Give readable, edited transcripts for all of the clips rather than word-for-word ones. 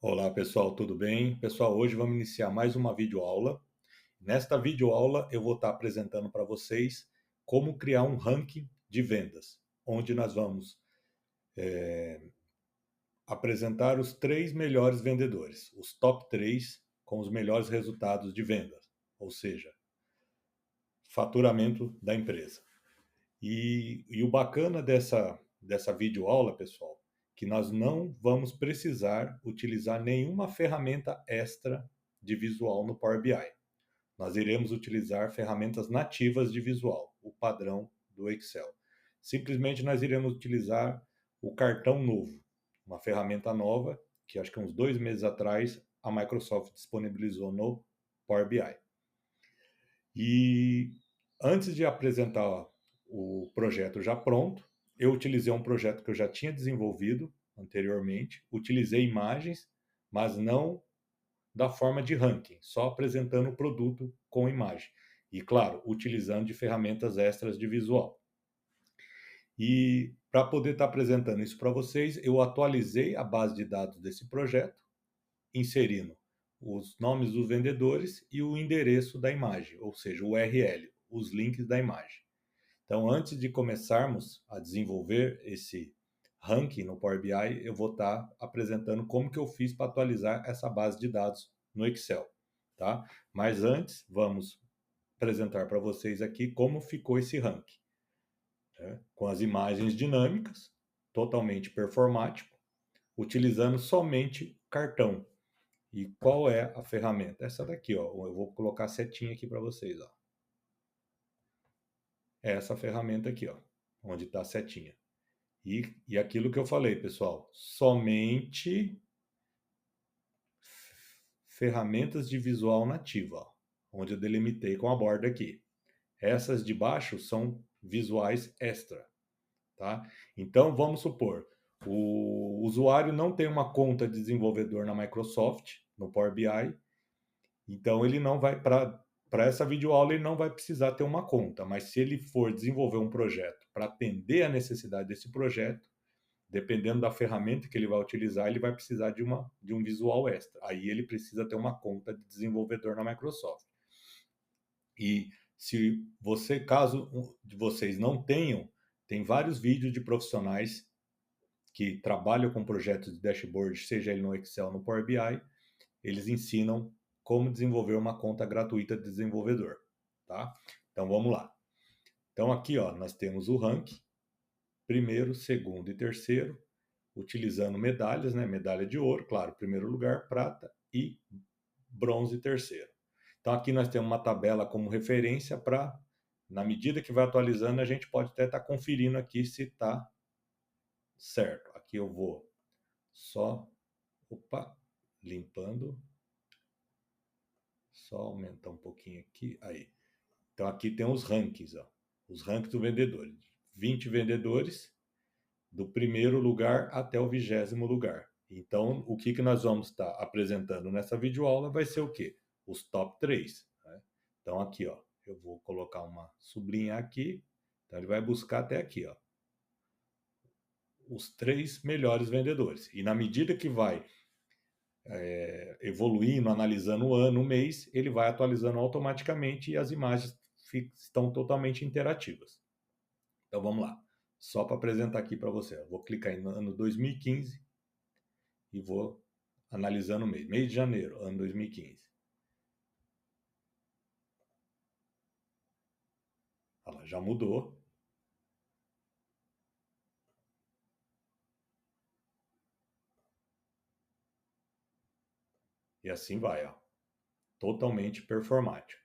Olá pessoal, tudo bem? Pessoal, hoje vamos iniciar mais uma videoaula. Nesta videoaula eu vou estar apresentando para vocês como criar um ranking de vendas, onde nós vamos apresentar os 3 melhores vendedores, os top 3 com os melhores resultados de vendas, ou seja, faturamento da empresa. E o bacana dessa videoaula, pessoal, que nós não vamos precisar utilizar nenhuma ferramenta extra de visual no Power BI. Nós iremos utilizar ferramentas nativas de visual, o padrão do Excel. Simplesmente nós iremos utilizar o cartão novo, uma ferramenta nova que acho que uns 2 meses atrás a Microsoft disponibilizou no Power BI. E antes de apresentar o projeto já pronto, eu utilizei um projeto que eu já tinha desenvolvido anteriormente, utilizei imagens, mas não da forma de ranking, só apresentando o produto com imagem. E, claro, utilizando de ferramentas extras de visual. E para poder estar apresentando isso para vocês, eu atualizei a base de dados desse projeto, inserindo os nomes dos vendedores e o endereço da imagem, ou seja, o URL, os links da imagem. Então, antes de começarmos a desenvolver esse ranking no Power BI, eu vou estar apresentando como que eu fiz para atualizar essa base de dados no Excel, tá? Mas antes, vamos apresentar para vocês aqui como ficou esse ranking, né? Com as imagens dinâmicas, totalmente performático, utilizando somente cartão. E qual é a ferramenta? Essa daqui, ó. Eu vou colocar a setinha aqui para vocês, ó. É essa ferramenta aqui, ó, onde está a setinha. E aquilo que eu falei, pessoal, somente ferramentas de visual nativa, ó, onde eu delimitei com a borda aqui. Essas de baixo são visuais extra, tá? Então, vamos supor, o usuário não tem uma conta de desenvolvedor na Microsoft, no Power BI, então ele não vai, para essa videoaula, ele não vai precisar ter uma conta, mas se ele for desenvolver um projeto para atender a necessidade desse projeto, dependendo da ferramenta que ele vai utilizar, ele vai precisar de um visual extra. Aí ele precisa ter uma conta de desenvolvedor na Microsoft. E se você, caso de vocês não tenham, tem vários vídeos de profissionais que trabalham com projetos de dashboard, seja ele no Excel ou no Power BI, eles ensinam como desenvolver uma conta gratuita de desenvolvedor, tá? Então vamos lá. Então aqui, ó, nós temos o ranking, primeiro, segundo e terceiro, utilizando medalhas, né? Medalha de ouro, claro, primeiro lugar, prata e bronze terceiro. Então aqui nós temos uma tabela como referência para, na medida que vai atualizando, a gente pode até estar conferindo aqui se está certo. Aqui eu vou só, opa, limpando, só aumentar um pouquinho aqui, aí. Então aqui tem os rankings, ó, os rankings do vendedor. 20 vendedores, do primeiro lugar até o 20º lugar. Então, o que nós vamos estar apresentando nessa videoaula vai ser o quê? Os top 3. Né? Então, aqui, ó, eu vou colocar uma sublinha aqui. Então, ele vai buscar até aqui, ó, os 3 melhores vendedores. E na medida que vai evoluindo, analisando o ano, o mês, ele vai atualizando automaticamente e as imagens estão totalmente interativas. Então, vamos lá. Só para apresentar aqui para você. Eu vou clicar em ano 2015 e vou analisando o mês. Mês de janeiro, ano 2015. Ela já mudou. E assim vai, ó. Totalmente performático.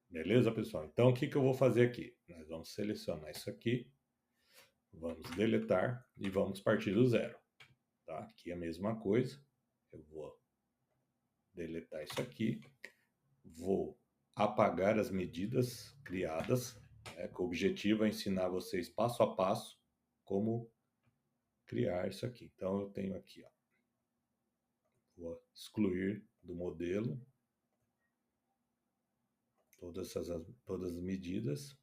Beleza, pessoal? Então, o que eu vou fazer aqui? Nós vamos selecionar isso aqui, vamos deletar e vamos partir do zero. Tá? Aqui é a mesma coisa. Eu vou deletar isso aqui. Vou apagar as medidas criadas, né, que o objetivo é ensinar vocês passo a passo como criar isso aqui. Então, eu tenho aqui, ó, vou excluir do modelo todas as medidas.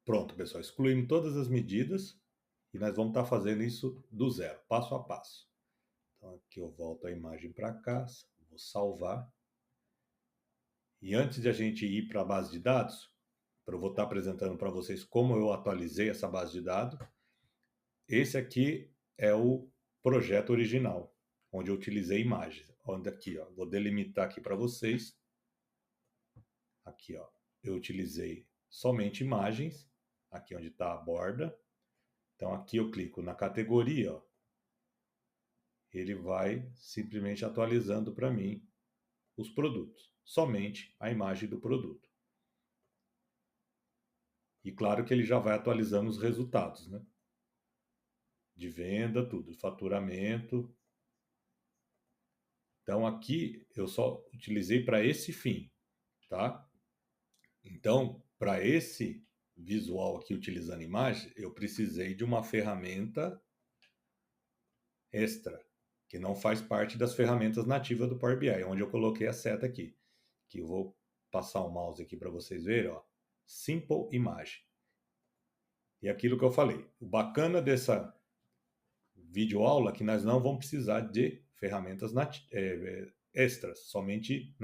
Pronto, pessoal, excluímos todas as medidas e nós vamos estar fazendo isso do zero, passo a passo. Então, aqui eu volto a imagem para cá, vou salvar. E antes de a gente ir para a base de dados, eu vou estar apresentando para vocês como eu atualizei essa base de dados. Esse aqui é o projeto original, onde eu utilizei imagens. Onde aqui, ó, vou delimitar aqui para vocês. Aqui, ó, eu utilizei somente imagens, aqui onde está a borda. Então, aqui eu clico na categoria, ó, ele vai simplesmente atualizando para mim os produtos, somente a imagem do produto. E claro que ele já vai atualizando os resultados, né? De venda, tudo, faturamento. Então, aqui eu só utilizei para esse fim, tá? Então, para esse visual aqui utilizando imagem, eu precisei de uma ferramenta extra, que não faz parte das ferramentas nativas do Power BI, onde eu coloquei a seta aqui, que eu vou passar o mouse aqui para vocês verem, ó, Simple Image. E aquilo que eu falei, o bacana dessa videoaula é que nós não vamos precisar de ferramentas extras, somente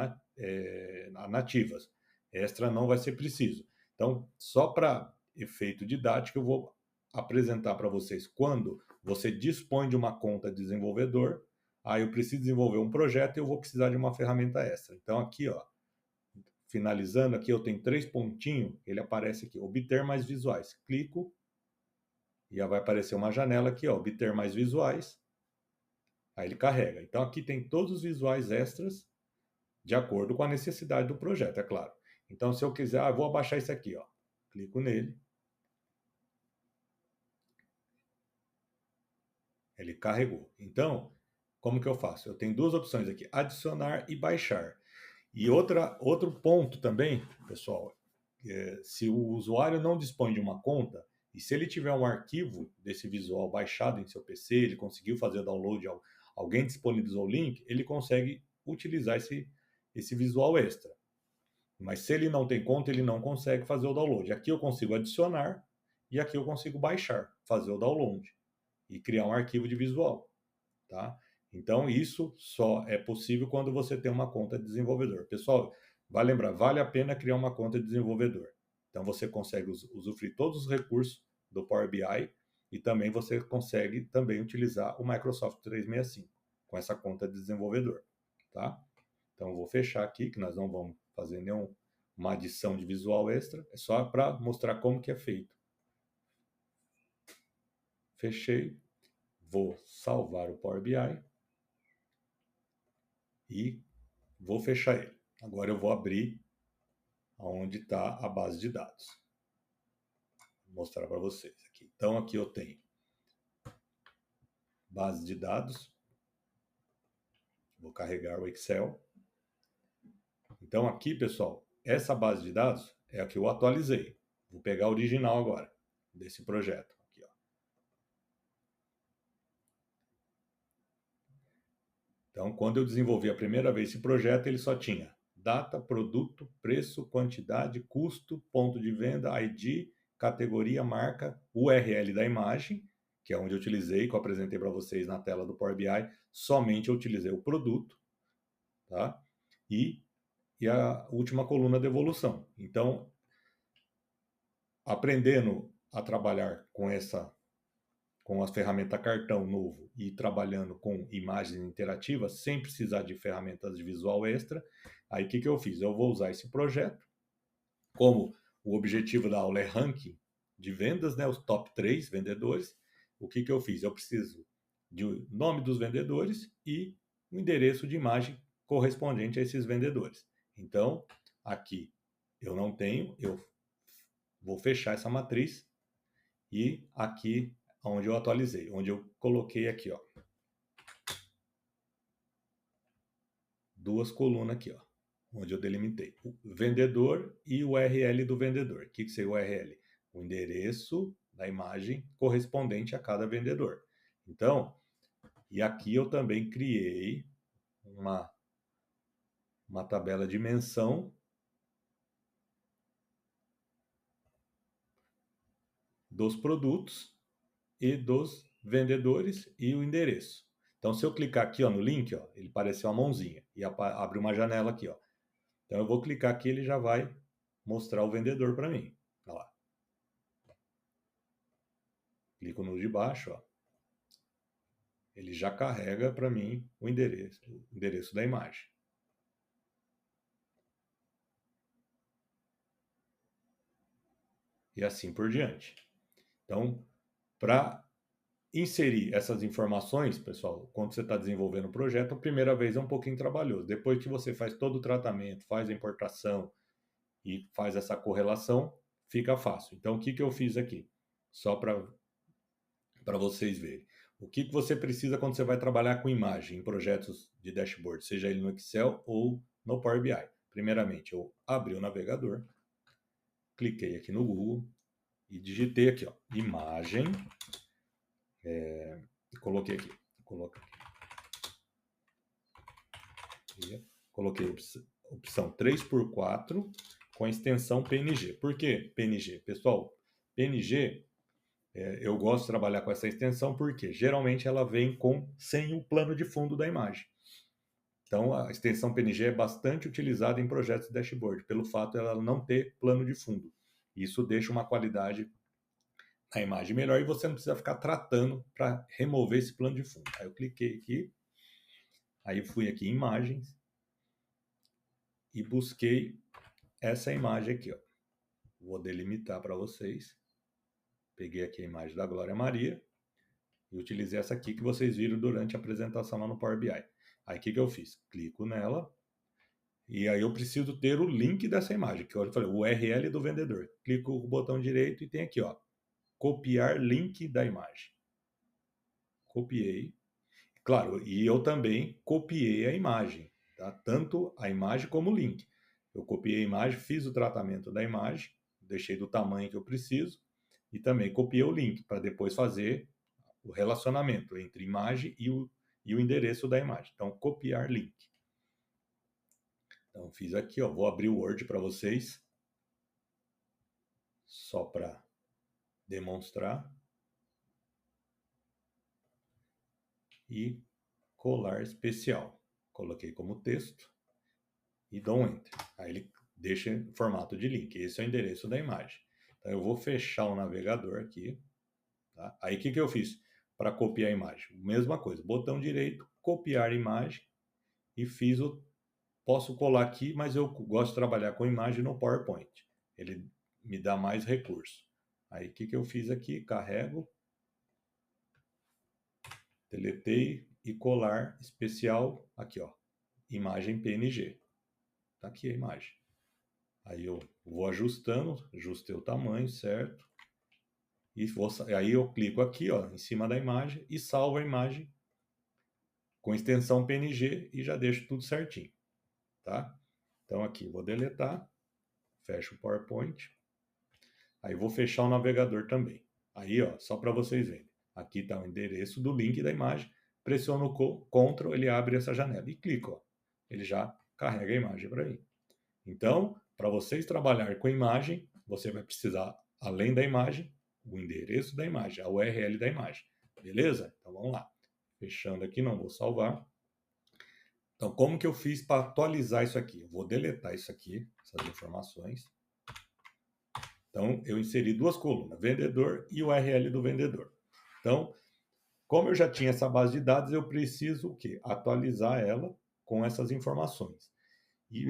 nativas. Extra não vai ser preciso. Então, só para efeito didático, eu vou apresentar para vocês quando você dispõe de uma conta de desenvolvedor, aí eu preciso desenvolver um projeto e eu vou precisar de uma ferramenta extra. Então, aqui, ó, finalizando aqui, eu tenho 3 pontinhos, ele aparece aqui, obter mais visuais. Clico e já vai aparecer uma janela aqui, ó, obter mais visuais. Aí ele carrega. Então aqui tem todos os visuais extras de acordo com a necessidade do projeto, é claro. Então se eu quiser, vou abaixar esse aqui, ó. Clico nele. Ele carregou. Então, como que eu faço? Eu tenho duas opções aqui, adicionar e baixar. E outro ponto também, pessoal, se o usuário não dispõe de uma conta, e se ele tiver um arquivo desse visual baixado em seu PC, ele conseguiu fazer o download, alguém disponibilizou o link, ele consegue utilizar esse visual extra. Mas se ele não tem conta, ele não consegue fazer o download. Aqui eu consigo adicionar e aqui eu consigo baixar, fazer o download e criar um arquivo de visual, tá? Então isso só é possível quando você tem uma conta de desenvolvedor. Pessoal, vai lembrar, vale a pena criar uma conta de desenvolvedor. Então você consegue usufruir todos os recursos do Power BI e também você consegue também utilizar o Microsoft 365 com essa conta de desenvolvedor, tá? Então eu vou fechar aqui, que nós não vamos fazer nenhuma adição de visual extra, é só para mostrar como que é feito. Fechei, vou salvar o Power BI e vou fechar ele. Agora eu vou abrir onde está a base de dados. Vou mostrar para vocês aqui. Então aqui eu tenho base de dados. Vou carregar o Excel. Então aqui, pessoal, essa base de dados é a que eu atualizei. Vou pegar a original agora, desse projeto. Aqui, ó. Então, quando eu desenvolvi a primeira vez esse projeto, ele só tinha data, produto, preço, quantidade, custo, ponto de venda, ID, categoria, marca, URL da imagem, que é onde eu utilizei, que eu apresentei para vocês na tela do Power BI, somente eu utilizei o produto, tá? E a última coluna de evolução. Então, aprendendo a trabalhar com com as ferramentas cartão novo e trabalhando com imagens interativas, sem precisar de ferramentas de visual extra. Aí o que eu fiz? Eu vou usar esse projeto, como o objetivo da aula é ranking de vendas, né, os top 3 vendedores. O que eu fiz? Eu preciso do nome dos vendedores e o endereço de imagem correspondente a esses vendedores. Então, aqui eu não tenho, eu vou fechar essa matriz e aqui onde eu atualizei, onde eu coloquei aqui, ó, duas colunas aqui, ó, onde eu delimitei o vendedor e o URL do vendedor. O que seria o URL? O endereço da imagem correspondente a cada vendedor. Então, e aqui eu também criei uma tabela de menção dos produtos e dos vendedores e o endereço. Então, se eu clicar aqui, ó, no link, ó, ele apareceu uma mãozinha e abre uma janela aqui, ó. Então, eu vou clicar aqui, ele já vai mostrar o vendedor para mim. Olha lá. Clico no de baixo, ó. Ele já carrega para mim o endereço da imagem. E assim por diante. Então, para inserir essas informações, pessoal, quando você está desenvolvendo o projeto, a primeira vez é um pouquinho trabalhoso. Depois que você faz todo o tratamento, faz a importação e faz essa correlação, fica fácil. Então, o que eu fiz aqui? Só para vocês verem. O que você precisa quando você vai trabalhar com imagem em projetos de dashboard, seja ele no Excel ou no Power BI. Primeiramente, eu abri o navegador, cliquei aqui no Google e digitei aqui, ó, imagem, coloquei aqui, coloquei opção 3x4 com a extensão PNG. Por que PNG? Pessoal, PNG, eu gosto de trabalhar com essa extensão porque geralmente ela vem sem o plano de fundo da imagem. Então, a extensão PNG é bastante utilizada em projetos de dashboard, pelo fato de ela não ter plano de fundo. Isso deixa uma qualidade na imagem melhor e você não precisa ficar tratando para remover esse plano de fundo. Aí eu cliquei aqui, aí fui aqui em imagens e busquei essa imagem aqui, ó. Vou delimitar para vocês. Peguei aqui a imagem da Glória Maria e utilizei essa aqui que vocês viram durante a apresentação lá no Power BI. Aí o que eu fiz? Clico nela e aí eu preciso ter o link dessa imagem, que eu falei, o URL do vendedor. Clico o botão direito e tem aqui, ó, copiar link da imagem. Copiei. Claro, e eu também copiei a imagem, tá? Tanto a imagem como o link. Eu copiei a imagem, fiz o tratamento da imagem, deixei do tamanho que eu preciso e também copiei o link para depois fazer o relacionamento entre imagem e o endereço da imagem. Então, copiar link. Então, fiz aqui, ó, vou abrir o Word para vocês, só para demonstrar. E colar especial. Coloquei como texto e dou um Enter. Aí ele deixa em formato de link. Esse é o endereço da imagem. Então eu vou fechar o navegador aqui. Tá? Aí o que eu fiz para copiar a imagem? Mesma coisa, botão direito, copiar imagem e fiz o... Posso colar aqui, mas eu gosto de trabalhar com imagem no PowerPoint. Ele me dá mais recurso. Aí o que eu fiz aqui? Carrego, deletei e colar especial aqui, ó, imagem PNG. Tá aqui a imagem. Aí eu vou ajustando, ajustei o tamanho, certo? E aí eu clico aqui, ó, em cima da imagem e salvo a imagem com extensão PNG e já deixo tudo certinho, tá? Então aqui vou deletar, fecho o PowerPoint. Aí vou fechar o navegador também. Aí, ó, só para vocês verem. Aqui está o endereço do link da imagem. Pressiono o Ctrl, ele abre essa janela e clico, ó. Ele já carrega a imagem para mim. Então, para vocês trabalhar com imagem, você vai precisar, além da imagem, o endereço da imagem, a URL da imagem. Beleza? Então vamos lá. Fechando aqui, não vou salvar. Então, como que eu fiz para atualizar isso aqui? Eu vou deletar isso aqui, essas informações. Então, eu inseri duas colunas, vendedor e o URL do vendedor. Então, como eu já tinha essa base de dados, eu preciso o quê? Atualizar ela com essas informações. E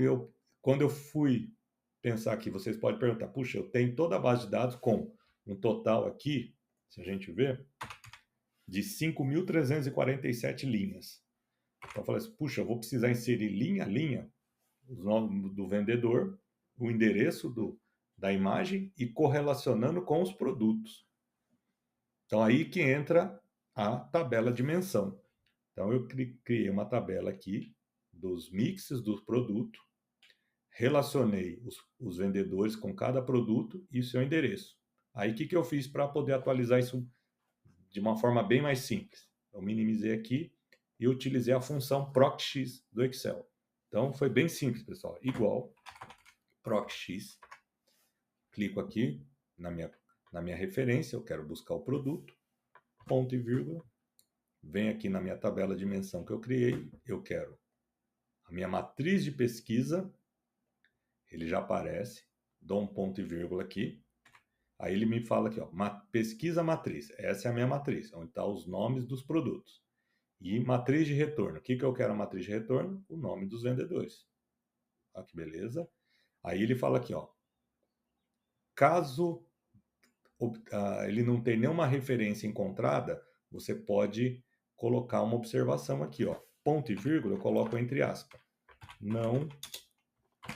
quando eu fui pensar aqui, vocês podem perguntar, puxa, eu tenho toda a base de dados com um total aqui, se a gente ver, de 5.347 linhas. Então eu falei assim, puxa, eu vou precisar inserir linha a linha, os nomes do vendedor, o endereço da imagem e correlacionando com os produtos. Então aí que entra a tabela de menção. Então eu criei uma tabela aqui dos mixes do produto, relacionei os vendedores com cada produto e o seu endereço. Aí o que eu fiz para poder atualizar isso de uma forma bem mais simples? Eu minimizei aqui e utilizei a função procx do Excel. Então foi bem simples, pessoal. Igual procx, clico aqui na minha referência, eu quero buscar o produto, ponto e vírgula, venho aqui na minha tabela de menção que eu criei, eu quero a minha matriz de pesquisa, ele já aparece, dou um ponto e vírgula aqui, aí ele me fala aqui, ó, pesquisa matriz, essa é a minha matriz, onde estão os nomes dos produtos. E matriz de retorno, o que eu quero a matriz de retorno? O nome dos vendedores. Olha que beleza. Aí ele fala aqui, ó, caso ele não tenha nenhuma referência encontrada, você pode colocar uma observação aqui, ó, ponto e vírgula, eu coloco entre aspas, não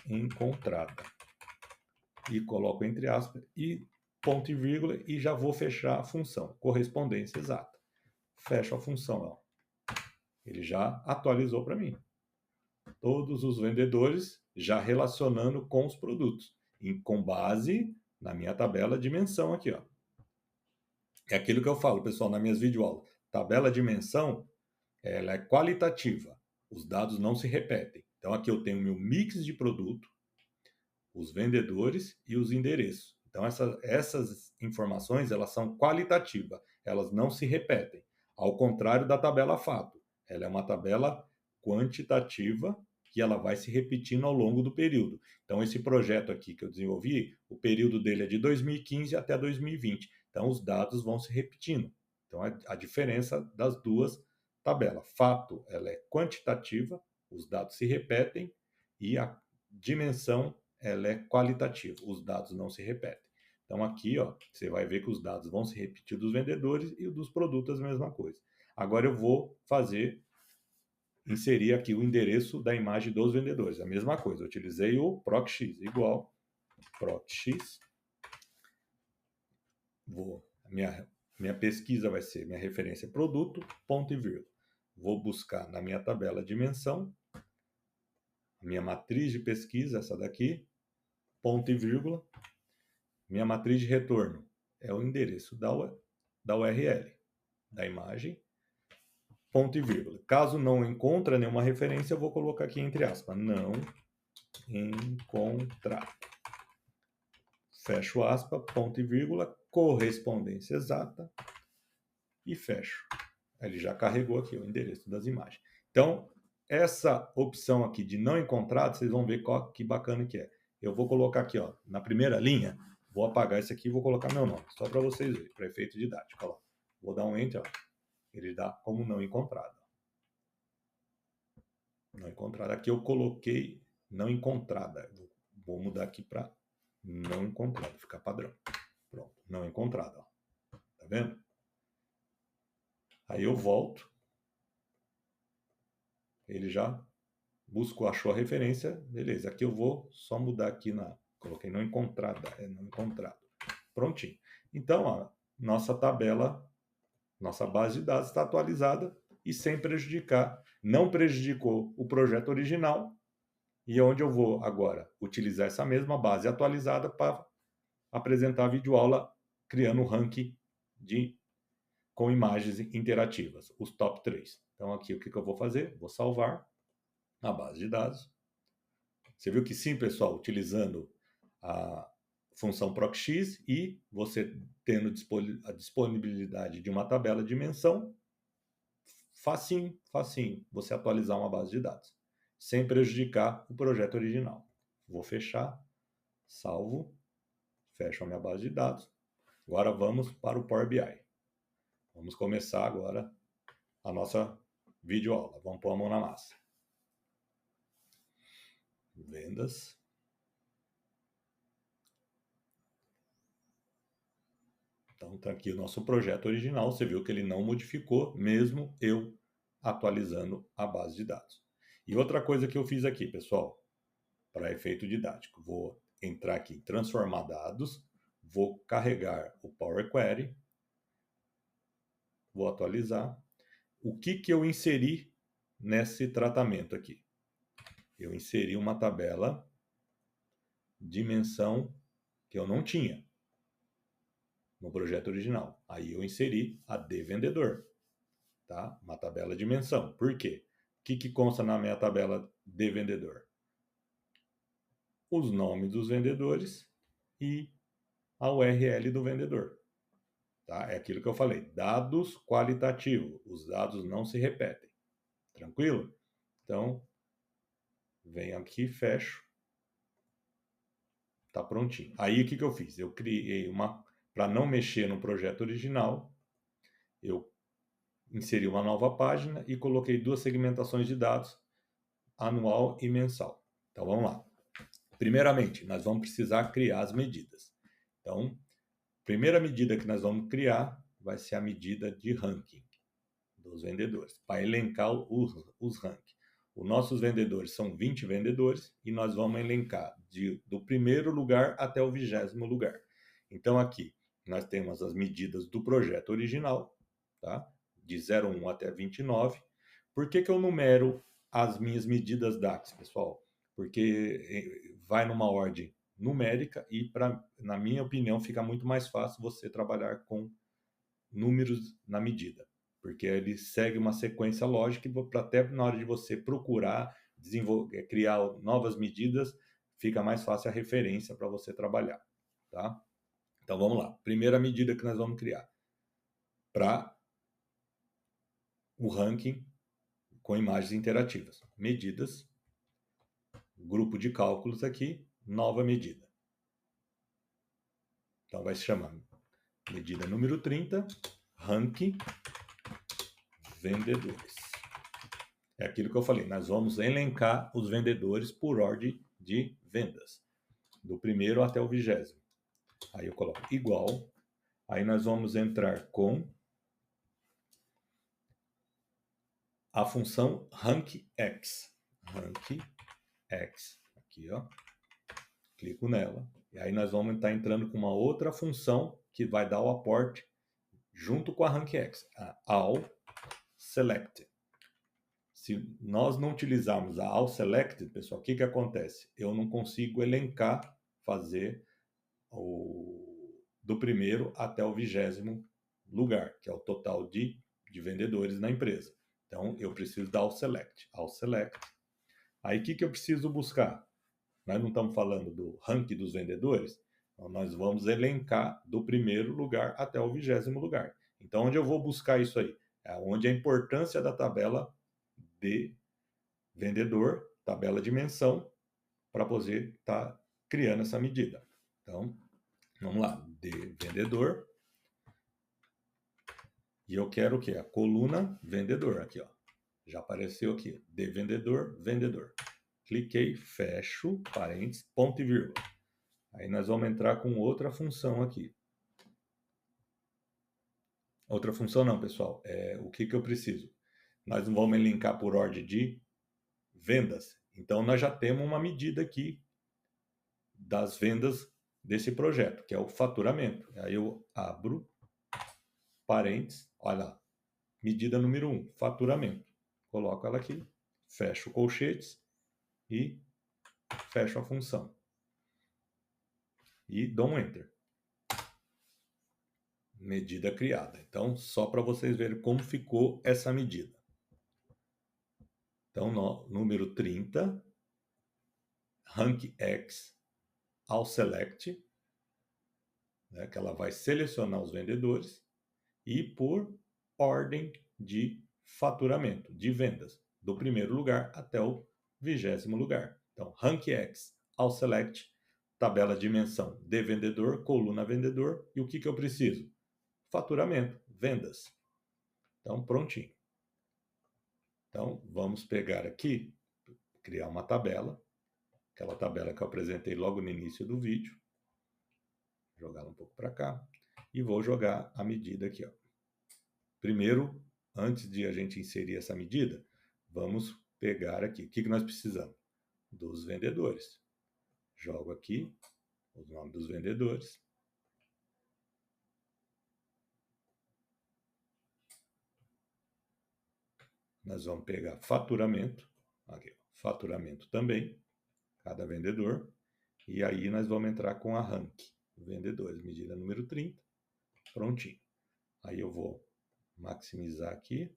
encontrada. E coloco entre aspas e ponto e vírgula e já vou fechar a função, correspondência exata. Fecho a função, ó. Ele já atualizou para mim. Todos os vendedores já relacionando com os produtos, com base na minha tabela de menção aqui, ó. É aquilo que eu falo, pessoal, nas minhas videoaulas. Tabela de menção, ela é qualitativa. Os dados não se repetem. Então aqui eu tenho meu mix de produto, os vendedores e os endereços. Então essas informações, elas são qualitativas, elas não se repetem. Ao contrário da tabela fato, ela é uma tabela quantitativa que ela vai se repetindo ao longo do período. Então esse projeto aqui que eu desenvolvi, o período dele é de 2015 até 2020. Então os dados vão se repetindo. Então a diferença das duas tabelas. Fato, ela é quantitativa, os dados se repetem e a dimensão ela é qualitativa, os dados não se repetem. Então aqui, ó, você vai ver que os dados vão se repetir dos vendedores e dos produtos a mesma coisa. Agora eu vou inserir aqui o endereço da imagem dos vendedores, a mesma coisa. Eu utilizei o procx igual procx. Minha pesquisa vai ser minha referência produto, ponto e vírgula. Vou buscar na minha tabela dimensão, minha matriz de pesquisa, essa daqui, ponto e vírgula. Minha matriz de retorno é o endereço da URL, da imagem, ponto e vírgula. Caso não encontre nenhuma referência, eu vou colocar aqui entre aspas, não encontrar. Fecho aspas, ponto e vírgula, correspondência exata e fecho. Ele já carregou aqui o endereço das imagens. Então, essa opção aqui de não encontrado, vocês vão ver que bacana que é. Eu vou colocar aqui, ó, na primeira linha, vou apagar isso aqui e vou colocar meu nome, só para vocês verem, para efeito didático. Ó. Vou dar um Enter, ó. Ele dá como não encontrado. Não encontrado. Aqui eu coloquei não encontrada. Vou mudar aqui para não encontrado, ficar padrão. Pronto, não encontrado. Ó. Tá vendo? Aí eu volto. Ele já buscou, achou a referência. Beleza, aqui eu vou só mudar aqui coloquei não encontrada, não encontrado. Prontinho. Então, ó, nossa tabela, nossa base de dados está atualizada e sem prejudicar, não prejudicou o projeto original. E onde eu vou agora utilizar essa mesma base atualizada para apresentar a videoaula criando um ranking com imagens interativas, os top 3. Então aqui o que eu vou fazer? Vou salvar na base de dados. Você viu que sim, pessoal, utilizando a função procx e você tendo a disponibilidade de uma tabela de dimensão, facinho você atualizar uma base de dados, sem prejudicar o projeto original. Vou fechar, salvo, fecho a minha base de dados. Agora vamos para o Power BI. Vamos começar agora a nossa videoaula. Vamos pôr a mão na massa. Vendas. Então, está aqui o nosso projeto original. Você viu que ele não modificou, mesmo eu atualizando a base de dados. E outra coisa que eu fiz aqui, pessoal, para efeito didático. Vou entrar aqui em transformar dados, vou carregar o Power Query, vou atualizar. O que eu inseri nesse tratamento aqui? Eu inseri uma tabela dimensão que eu não tinha no projeto original. Aí eu inseri a de vendedor, tá? Uma tabela dimensão. Por quê? O que consta na minha tabela de vendedor? Os nomes dos vendedores e a URL do vendedor. Tá? É aquilo que eu falei, dados qualitativos. Os dados não se repetem. Tranquilo? Então, venho aqui, fecho. Tá prontinho. Aí, o que eu fiz? Eu criei uma... Para não mexer no projeto original, eu inseri uma nova página e coloquei duas segmentações de dados, anual e mensal. Então, vamos lá. Primeiramente, nós vamos precisar criar as medidas. Então, primeira medida que nós vamos criar vai ser a medida de ranking dos vendedores, para elencar os rankings. Os nossos vendedores são 20 vendedores e nós vamos elencar do primeiro lugar até o 20º lugar. Então, aqui, nós temos as medidas do projeto original, tá? De 01 até 29. Por que eu numero as minhas medidas DAX, pessoal? Porque vai numa ordem numérica e, na minha opinião, fica muito mais fácil você trabalhar com números na medida, porque ele segue uma sequência lógica para até na hora de você procurar desenvolver, criar novas medidas, fica mais fácil a referência para você trabalhar, tá? Então vamos lá. Primeira medida que nós vamos criar para o ranking com imagens interativas. Medidas, grupo de cálculos aqui, nova medida. Então vai se chamar medida número 30, ranking vendedores. É aquilo que eu falei, nós vamos elencar os vendedores por ordem de vendas, do primeiro até o 20º. Aí eu coloco igual, aí nós vamos entrar com a função rankX. rankX, aqui ó, clico nela, e aí nós vamos estar entrando com uma outra função que vai dar o aporte junto com a rankX, a allSelect. Se nós não utilizarmos a allSelected, pessoal, o que acontece? Eu não consigo elencar, fazer do primeiro até o 20º lugar, que é o total de vendedores na empresa. Então, eu preciso da allSelect. allSelect. Aí, o que eu preciso buscar? Nós não estamos falando do ranking dos vendedores, então nós vamos elencar do primeiro lugar até o 20º lugar. Então, onde eu vou buscar isso aí? É onde a importância da tabela de vendedor, tabela de menção, para poder estar criando essa medida. Então, vamos lá, de vendedor. E eu quero o quê? A coluna vendedor, aqui, ó. Já apareceu aqui, de vendedor, vendedor. Cliquei, fecho, parênteses, ponto e vírgula. Aí nós vamos entrar com outra função aqui. Outra função não, pessoal. O que eu preciso? Nós não vamos linkar por ordem de vendas. Então, nós já temos uma medida aqui das vendas desse projeto, que é o faturamento. Aí eu abro, parênteses, olha lá, medida número 1, faturamento. Coloco ela aqui, fecho colchetes e fecho a função. E dou um Enter. Medida criada. Então, só para vocês verem como ficou essa medida. Então, número 30, rankX, allSelect, né, que ela vai selecionar os vendedores, e por ordem de faturamento, de vendas, do primeiro lugar até o 20º lugar. Então, rankX, allSelect, tabela de dimensão de vendedor, coluna vendedor, e o que eu preciso? Faturamento, vendas. Então, prontinho. Então, vamos pegar aqui, criar uma tabela, aquela tabela que eu apresentei logo no início do vídeo, jogar ela um pouco para cá, e vou jogar a medida aqui, ó. Primeiro, antes de a gente inserir essa medida, vamos pegar aqui, o que nós precisamos? Dos vendedores. Jogo aqui os nomes dos vendedores. Nós vamos pegar faturamento, aqui, faturamento também, cada vendedor, e aí nós vamos entrar com a rank, vendedores, medida número 30, prontinho. Aí eu vou maximizar aqui,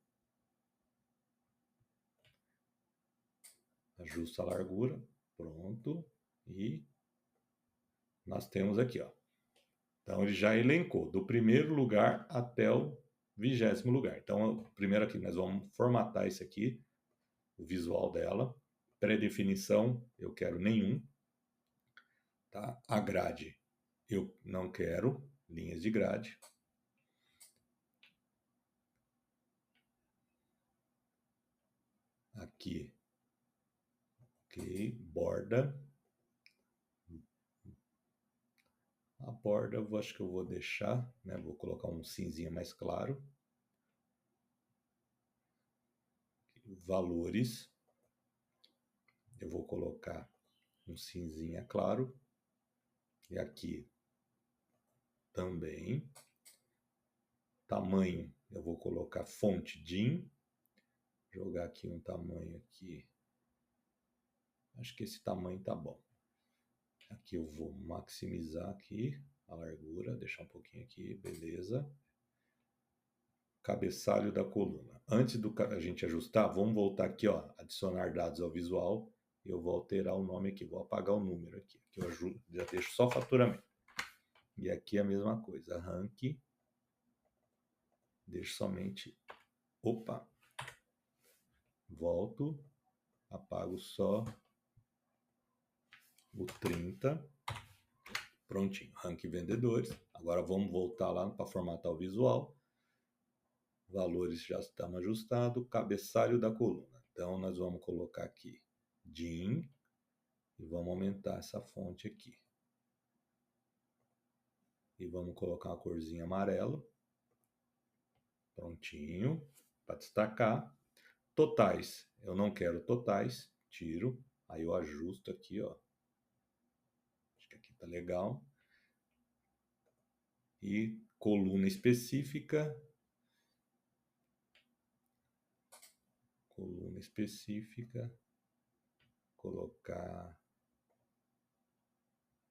ajusto a largura, pronto, e nós temos aqui, ó. Então ele já elencou do primeiro lugar até o 20º lugar. Então, primeiro aqui nós vamos formatar isso aqui, o visual dela. Pré-definição, eu quero nenhum. Tá? A grade, eu não quero linhas de grade. Aqui, ok, borda. A borda eu acho que eu vou deixar, né? Vou colocar um cinzinha mais claro. Valores, eu vou colocar um cinzinha claro. E aqui também. Tamanho, eu vou colocar fonte DIN. Jogar aqui um tamanho aqui. Acho que esse tamanho tá bom. Aqui eu vou maximizar aqui a largura, deixar um pouquinho aqui, beleza. Cabeçalho da coluna. Antes do a gente ajustar, vamos voltar aqui, ó, adicionar dados ao visual. Eu vou alterar o nome aqui, vou apagar o número aqui, que eu já deixo só faturamento. E aqui a mesma coisa, rank, deixo somente, opa, volto, apago só o 30, prontinho, rank vendedores. Agora vamos voltar lá para formatar o visual. Valores já estão ajustados, cabeçalho da coluna. Então nós vamos colocar aqui DIN e vamos aumentar essa fonte aqui. E vamos colocar uma corzinha amarela. Prontinho, para destacar. Totais, eu não quero totais, tiro. Aí eu ajusto aqui, ó. Acho que aqui tá legal. E coluna específica. Coluna específica. Colocar...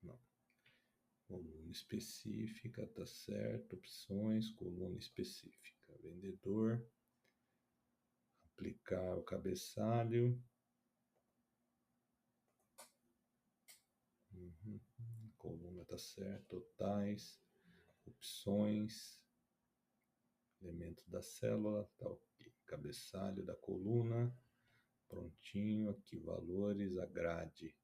Não. Coluna específica, tá certo. Opções, coluna específica. Vendedor. Aplicar o cabeçalho. Coluna tá certo. Totais. Opções. Elemento da célula. Tá ok. Cabeçalho da coluna. Prontinho. Aqui valores. A grade.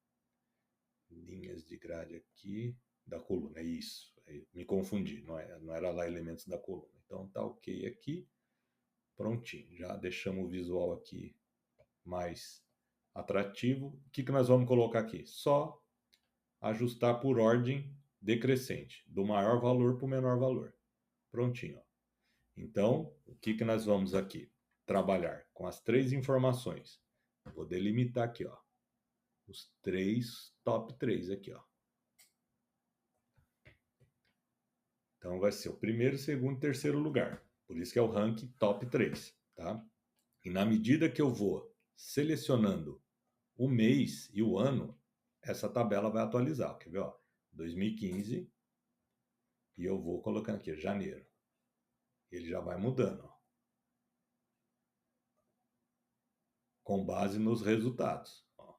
Linhas de grade aqui. Da coluna. É isso. Me confundi. Não era lá elementos da coluna. Então tá ok aqui. Prontinho. Já deixamos o visual aqui mais atrativo. O que nós vamos colocar aqui? Só ajustar por ordem decrescente, do maior valor para o menor valor. Prontinho. Então, o que nós vamos aqui? Trabalhar com as 3 informações. Vou delimitar aqui, ó, os 3, top 3 aqui, ó. Então, vai ser o primeiro, segundo e terceiro lugar. Por isso que é o rank top 3, tá? E na medida que eu vou selecionando o mês e o ano, essa tabela vai atualizar. Quer ver? Ó? 2015 e eu vou colocando aqui, janeiro. Ele já vai mudando, ó, com base nos resultados. Ó.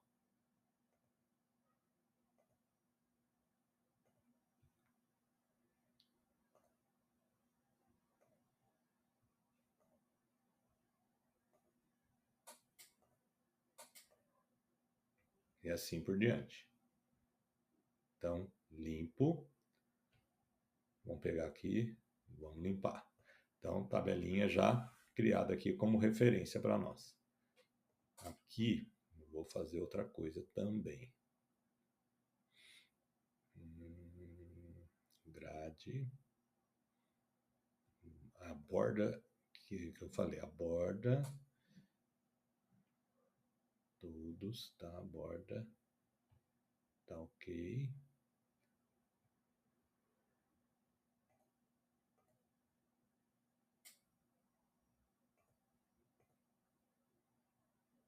E assim por diante. Então, limpo. Vamos pegar aqui, vamos limpar. Então, tabelinha já criado aqui como referência para nós. Aqui, eu vou fazer outra coisa também. Grade. A borda, que eu falei, a borda. Todos, tá? A borda. Tá ok.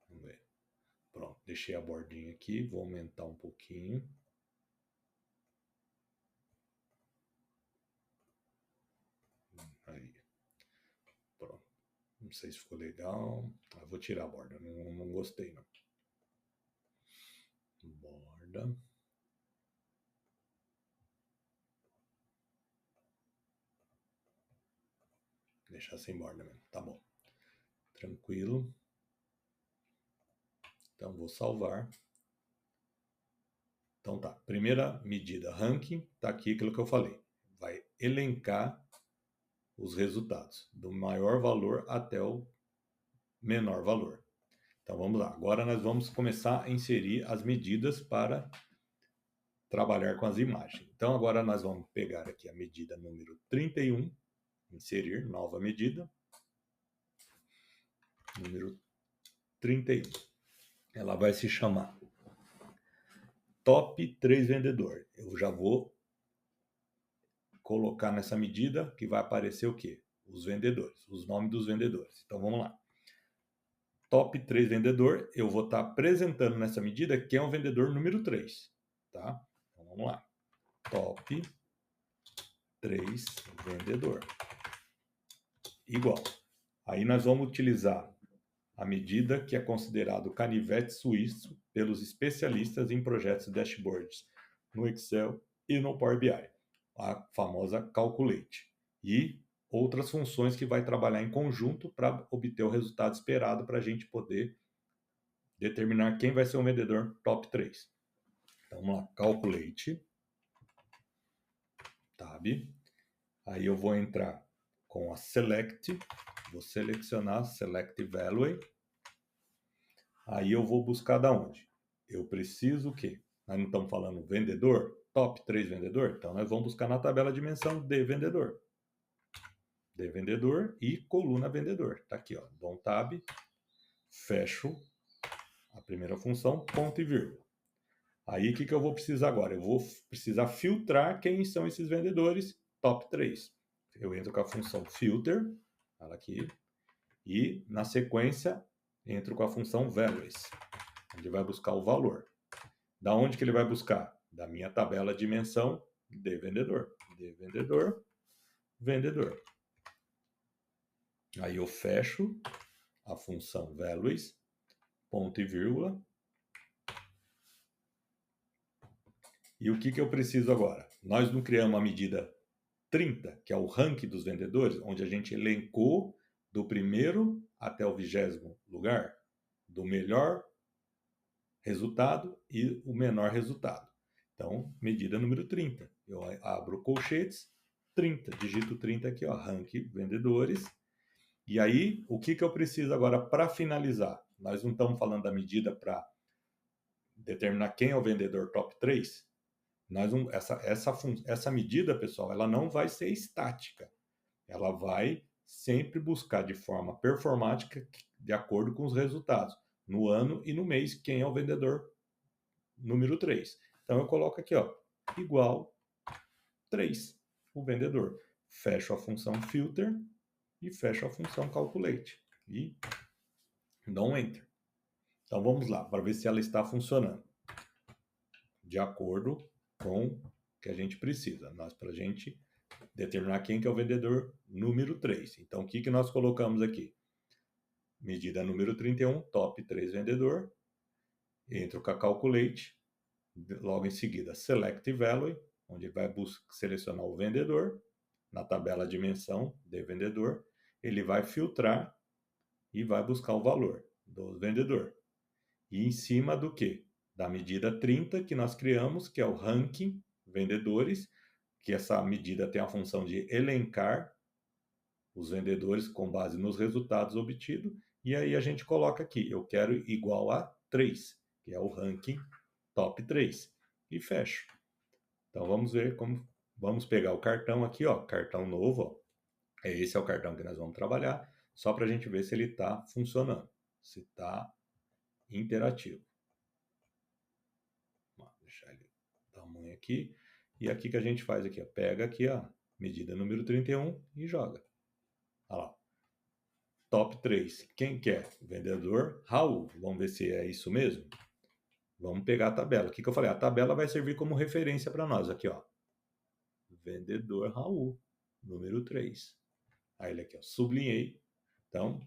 Vamos ver. Pronto, deixei a bordinha aqui, vou aumentar um pouquinho. Aí. Pronto. Não sei se ficou legal. Vou tirar a borda, não gostei não. Borda. Deixar sem borda mesmo, tá bom. Tranquilo. Então vou salvar. Então tá, primeira medida, ranking, tá aqui aquilo que eu falei. Vai elencar os resultados, do maior valor até o menor valor. Então vamos lá, agora nós vamos começar a inserir as medidas para trabalhar com as imagens. Então agora nós vamos pegar aqui a medida número 31, inserir nova medida, número 31. Ela vai se chamar Top 3 Vendedor. Eu já vou colocar nessa medida que vai aparecer o quê? Os vendedores, os nomes dos vendedores. Então vamos lá. Top 3 vendedor, eu vou estar apresentando nessa medida quem é o vendedor número 3, tá? Então vamos lá. Top 3 vendedor. Igual. Aí nós vamos utilizar a medida que é considerado canivete suíço pelos especialistas em projetos de dashboards no Excel e no Power BI, a famosa Calculate, e outras funções que vai trabalhar em conjunto para obter o resultado esperado para a gente poder determinar quem vai ser o vendedor top 3. Então vamos lá, Calculate, Tab, aí eu vou entrar com a Select, vou selecionar Select Value. Aí eu vou buscar da onde? Eu preciso o quê? Nós não estamos falando vendedor? Top 3 vendedor? Então nós vamos buscar na tabela dimensão de vendedor. De vendedor e coluna vendedor. Tá aqui, ó. Dou um tab, fecho a primeira função, ponto e vírgula. Aí o que eu vou precisar agora? Eu vou precisar filtrar quem são esses vendedores top 3. Eu entro com a função filter, ela aqui, e na sequência entro com a função values. Ele vai buscar o valor. Da onde que ele vai buscar? Da minha tabela dimensão de vendedor. De vendedor, vendedor. Aí eu fecho a função values, ponto e vírgula. E o que eu preciso agora? Nós não criamos a medida 30, que é o ranking dos vendedores, onde a gente elencou do primeiro até o 20º lugar, do melhor resultado e o menor resultado. Então, medida número 30. Eu abro colchetes, 30, digito 30 aqui, ó, ranking vendedores. E aí, o que eu preciso agora para finalizar? Nós não estamos falando da medida para determinar quem é o vendedor top 3. Nós não, essa medida, pessoal, ela não vai ser estática. Ela vai sempre buscar de forma performática, de acordo com os resultados, no ano e no mês, quem é o vendedor número 3. Então eu coloco aqui, ó, igual 3, o vendedor. Fecho a função filter e fecho a função calculate. E dou um enter. Então vamos lá, para ver se ela está funcionando. De acordo com o que a gente precisa. Para a gente determinar quem que é o vendedor número 3. Então o que nós colocamos aqui? Medida número 31, top 3 vendedor. Entro com a calculate. Logo em seguida, Select Value, onde vai selecionar o vendedor, na tabela dimensão de vendedor, ele vai filtrar e vai buscar o valor do vendedor. E em cima do que? Da medida 30 que nós criamos, que é o ranking vendedores, que essa medida tem a função de elencar os vendedores com base nos resultados obtidos, e aí a gente coloca aqui, eu quero igual a 3, que é o ranking top 3, e fecho. Então vamos ver como, vamos pegar o cartão aqui, ó, cartão novo, ó. Esse é o cartão que nós vamos trabalhar, só para a gente ver se ele está funcionando, se está interativo. Vou deixar ele tamanho aqui, e aqui que a gente faz aqui, ó, pega aqui a medida número 31 e joga. Olha lá. Top 3. Quem quer? Vendedor Raul. Vamos ver se é isso mesmo? Vamos pegar a tabela. O que eu falei? A tabela vai servir como referência para nós. Aqui, ó. Vendedor Raul, número 3. Aí ele aqui, ó, sublinhei. Então,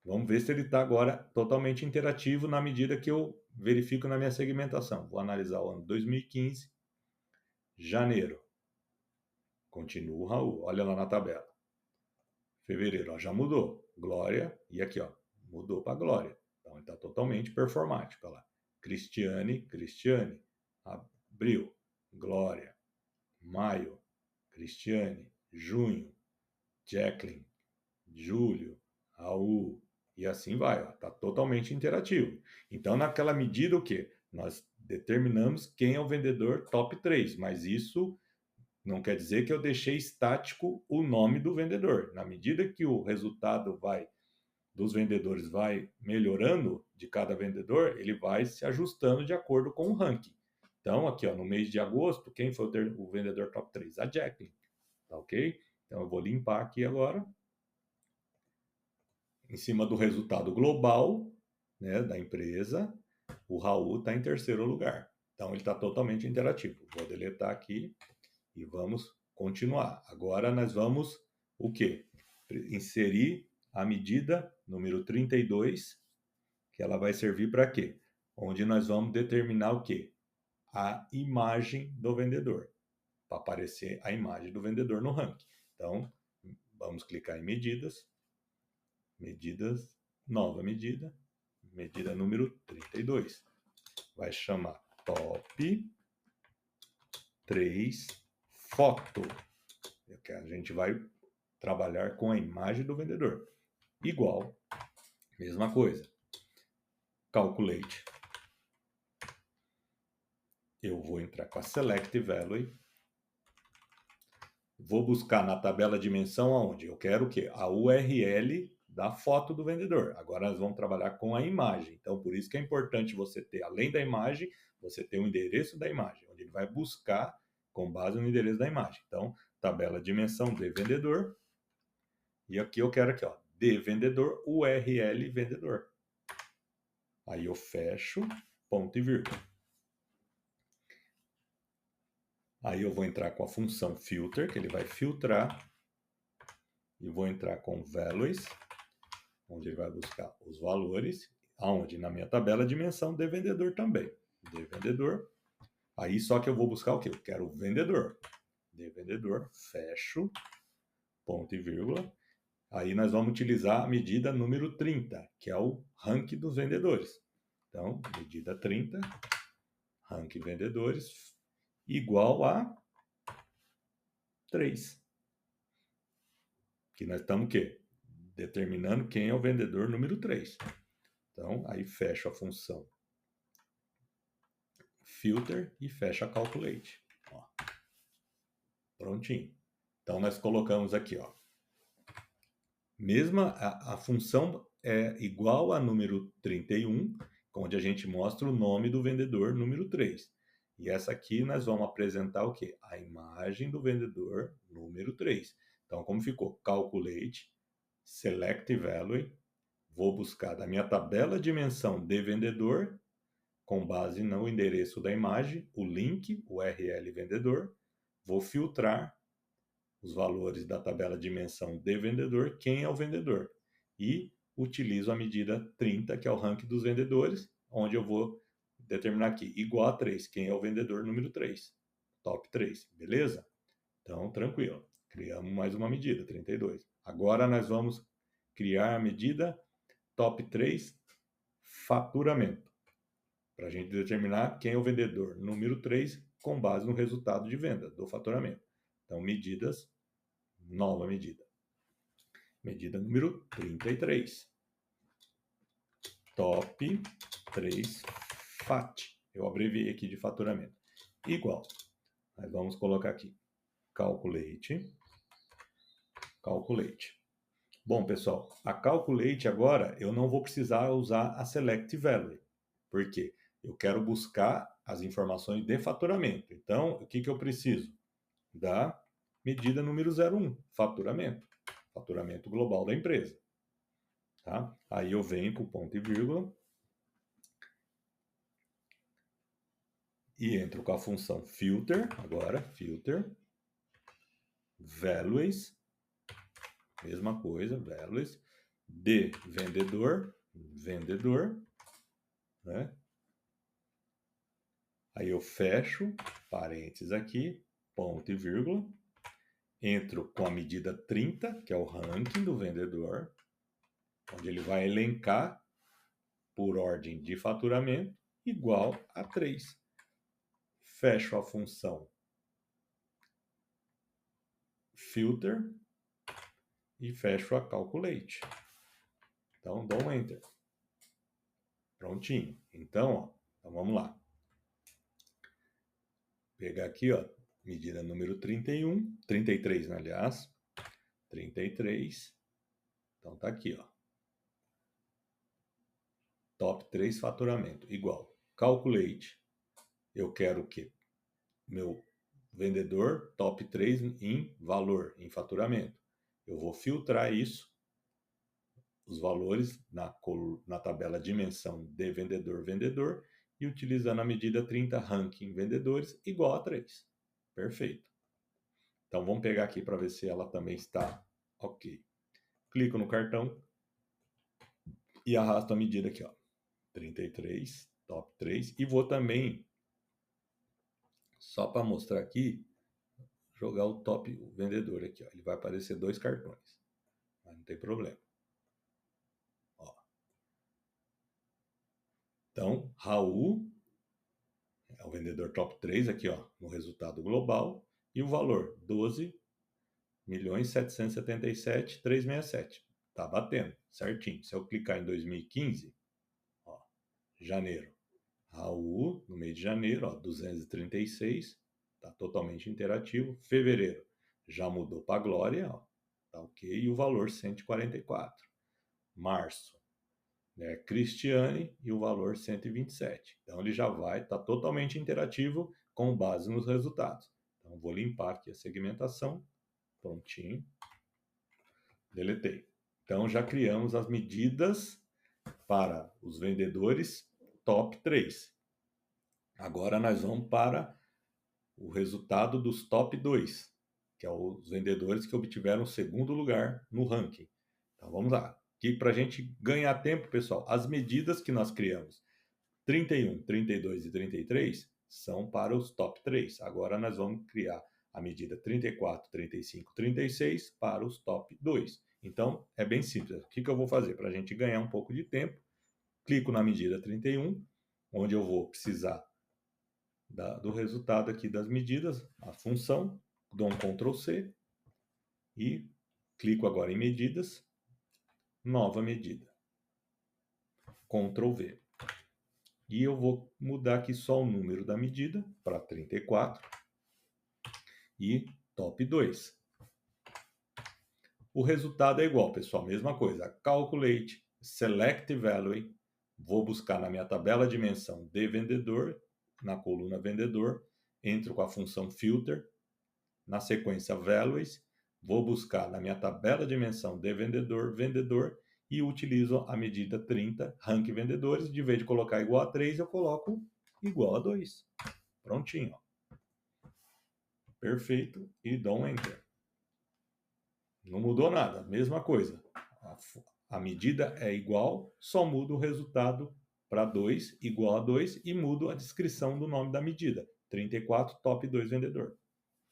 vamos ver se ele está agora totalmente interativo na medida que eu verifico na minha segmentação. Vou analisar o ano 2015. Janeiro. Continua o Raul. Olha lá na tabela. Fevereiro, ó, já mudou. Glória. E aqui, ó, mudou para Glória. Então, ele está totalmente performático. Olha lá. Cristiane. Abril. Glória. Maio. Cristiane. Junho. Jacqueline. Julho. Raul. E assim vai. Está totalmente interativo. Então, naquela medida, o quê? Nós determinamos quem é o vendedor top 3. Mas isso não quer dizer que eu deixei estático o nome do vendedor. Na medida que o resultado dos vendedores vai melhorando de cada vendedor, ele vai se ajustando de acordo com o ranking. Então, aqui ó, no mês de agosto, quem foi o vendedor top 3? A Jacqueline. Tá ok? Então, eu vou limpar aqui agora. Em cima do resultado global, né, da empresa, o Raul está em terceiro lugar. Então, ele está totalmente interativo. Vou deletar aqui. E vamos continuar. Agora nós vamos o quê? Inserir a medida número 32, que ela vai servir para quê? Onde nós vamos determinar o quê? A imagem do vendedor, para aparecer a imagem do vendedor no ranking. Então, vamos clicar em medidas, nova medida, medida número 32. Vai chamar top 3 foto. A gente vai trabalhar com a imagem do vendedor. Igual, mesma coisa. Calculate. Eu vou entrar com a Select Value. Vou buscar na tabela dimensão aonde? Eu quero o quê? A URL da foto do vendedor. Agora nós vamos trabalhar com a imagem. Então, por isso que é importante você ter, além da imagem, você ter o endereço da imagem, onde ele vai buscar com base no endereço da imagem. Então, tabela dimensão de vendedor. E aqui eu quero aqui, ó, de vendedor, URL vendedor. Aí eu fecho, ponto e vírgula. Aí eu vou entrar com a função filter, que ele vai filtrar. E vou entrar com values, onde ele vai buscar os valores. Aonde? Na minha tabela, dimensão de vendedor também. De vendedor. Aí só que eu vou buscar o quê? Eu quero o vendedor. De vendedor, fecho, ponto e vírgula. Aí nós vamos utilizar a medida número 30, que é o ranking dos vendedores. Então, medida 30, ranking vendedores, igual a 3. Que nós estamos o quê? Determinando quem é o vendedor número 3. Então, aí fecho a função filter e fecho a calculate. Ó. Prontinho. Então, nós colocamos aqui, ó. Mesma a função é igual a número 31, onde a gente mostra o nome do vendedor número 3. E essa aqui nós vamos apresentar o quê? A imagem do vendedor número 3. Então, como ficou? Calculate, Select Value, vou buscar da minha tabela dimensão de vendedor, com base no endereço da imagem, o link, o URL vendedor, vou filtrar os valores da tabela dimensão de vendedor, quem é o vendedor. E utilizo a medida 30, que é o ranking dos vendedores, onde eu vou determinar aqui, igual a 3, quem é o vendedor número 3, top 3, beleza? Então, tranquilo. Criamos mais uma medida, 32. Agora nós vamos criar a medida top 3, faturamento, para a gente determinar quem é o vendedor número 3, com base no resultado de venda do faturamento. Então, medidas, nova medida. medida número 33. Top 3 FAT. Eu abreviei aqui de faturamento. Igual. Nós vamos colocar aqui. Calculate. Bom, pessoal, a Calculate agora eu não vou precisar usar a Select Value. Por quê? Eu quero buscar as informações de faturamento. Então, o que eu preciso? Da medida número 01, faturamento. Faturamento global da empresa. Tá? Aí eu venho para o ponto e vírgula e entro com a função filter, agora, filter, values, mesma coisa, values, de vendedor, né? Aí eu fecho, parênteses aqui, ponto e vírgula, entro com a medida 30, que é o ranking do vendedor, onde ele vai elencar por ordem de faturamento, igual a 3. Fecho a função filter e fecho a calculate. Então, dou um enter. Prontinho. Então, então vamos lá. Pegar aqui, ó, medida número 31, 33, aliás. 33. Então tá aqui, ó. Top 3 faturamento, igual. Calculate. Eu quero o quê? Meu vendedor top 3 em valor, em faturamento. Eu vou filtrar isso, os valores na tabela dimensão de vendedor, e utilizando a medida 30 ranking vendedores igual a 3. Perfeito. Então vamos pegar aqui para ver se ela também está ok. Clico no cartão e arrasto a medida aqui, ó. 33, top 3. E vou também, só para mostrar aqui, jogar o top vendedor aqui, ó. Ele vai aparecer 2 cartões, mas não tem problema. Ó. Então, Raul é o vendedor top 3 aqui, ó, no resultado global, e o valor 12.777.367. Tá batendo, certinho. Se eu clicar em 2015, ó, janeiro, Raul, no mês de janeiro, ó, 236, tá totalmente interativo. Fevereiro, já mudou para Glória, ó, tá ok, e o valor 144. Março, né, Cristiane, e o valor 127. Então ele já vai estar totalmente interativo com base nos resultados. Então vou limpar aqui a segmentação, prontinho, deletei. Então já criamos as medidas para os vendedores top 3. Agora nós vamos para o resultado dos top 2, que é os vendedores que obtiveram o segundo lugar no ranking. Então vamos lá. Aqui para a gente ganhar tempo, pessoal, as medidas que nós criamos, 31, 32 e 33, são para os top 3. Agora nós vamos criar a medida 34, 35, 36 para os top 2. Então é bem simples. O que eu vou fazer para a gente ganhar um pouco de tempo? Clico na medida 31, onde eu vou precisar do resultado aqui das medidas, a função, dou um Ctrl C e clico agora em medidas, nova medida, Ctrl V. E eu vou mudar aqui só o número da medida para 34 e top 2. O resultado é igual, pessoal, mesma coisa, calculate, select value, vou buscar na minha tabela de dimensão de vendedor, na coluna vendedor, entro com a função filter, na sequência values, vou buscar na minha tabela de dimensão de vendedor, e utilizo a medida 30, rank vendedores. De vez de colocar igual a 3, eu coloco igual a 2. Prontinho. Perfeito. E dou um enter. Não mudou nada. Mesma coisa. A medida é igual, só muda o resultado para 2, igual a 2, e mudo a descrição do nome da medida. 34, top 2 vendedor.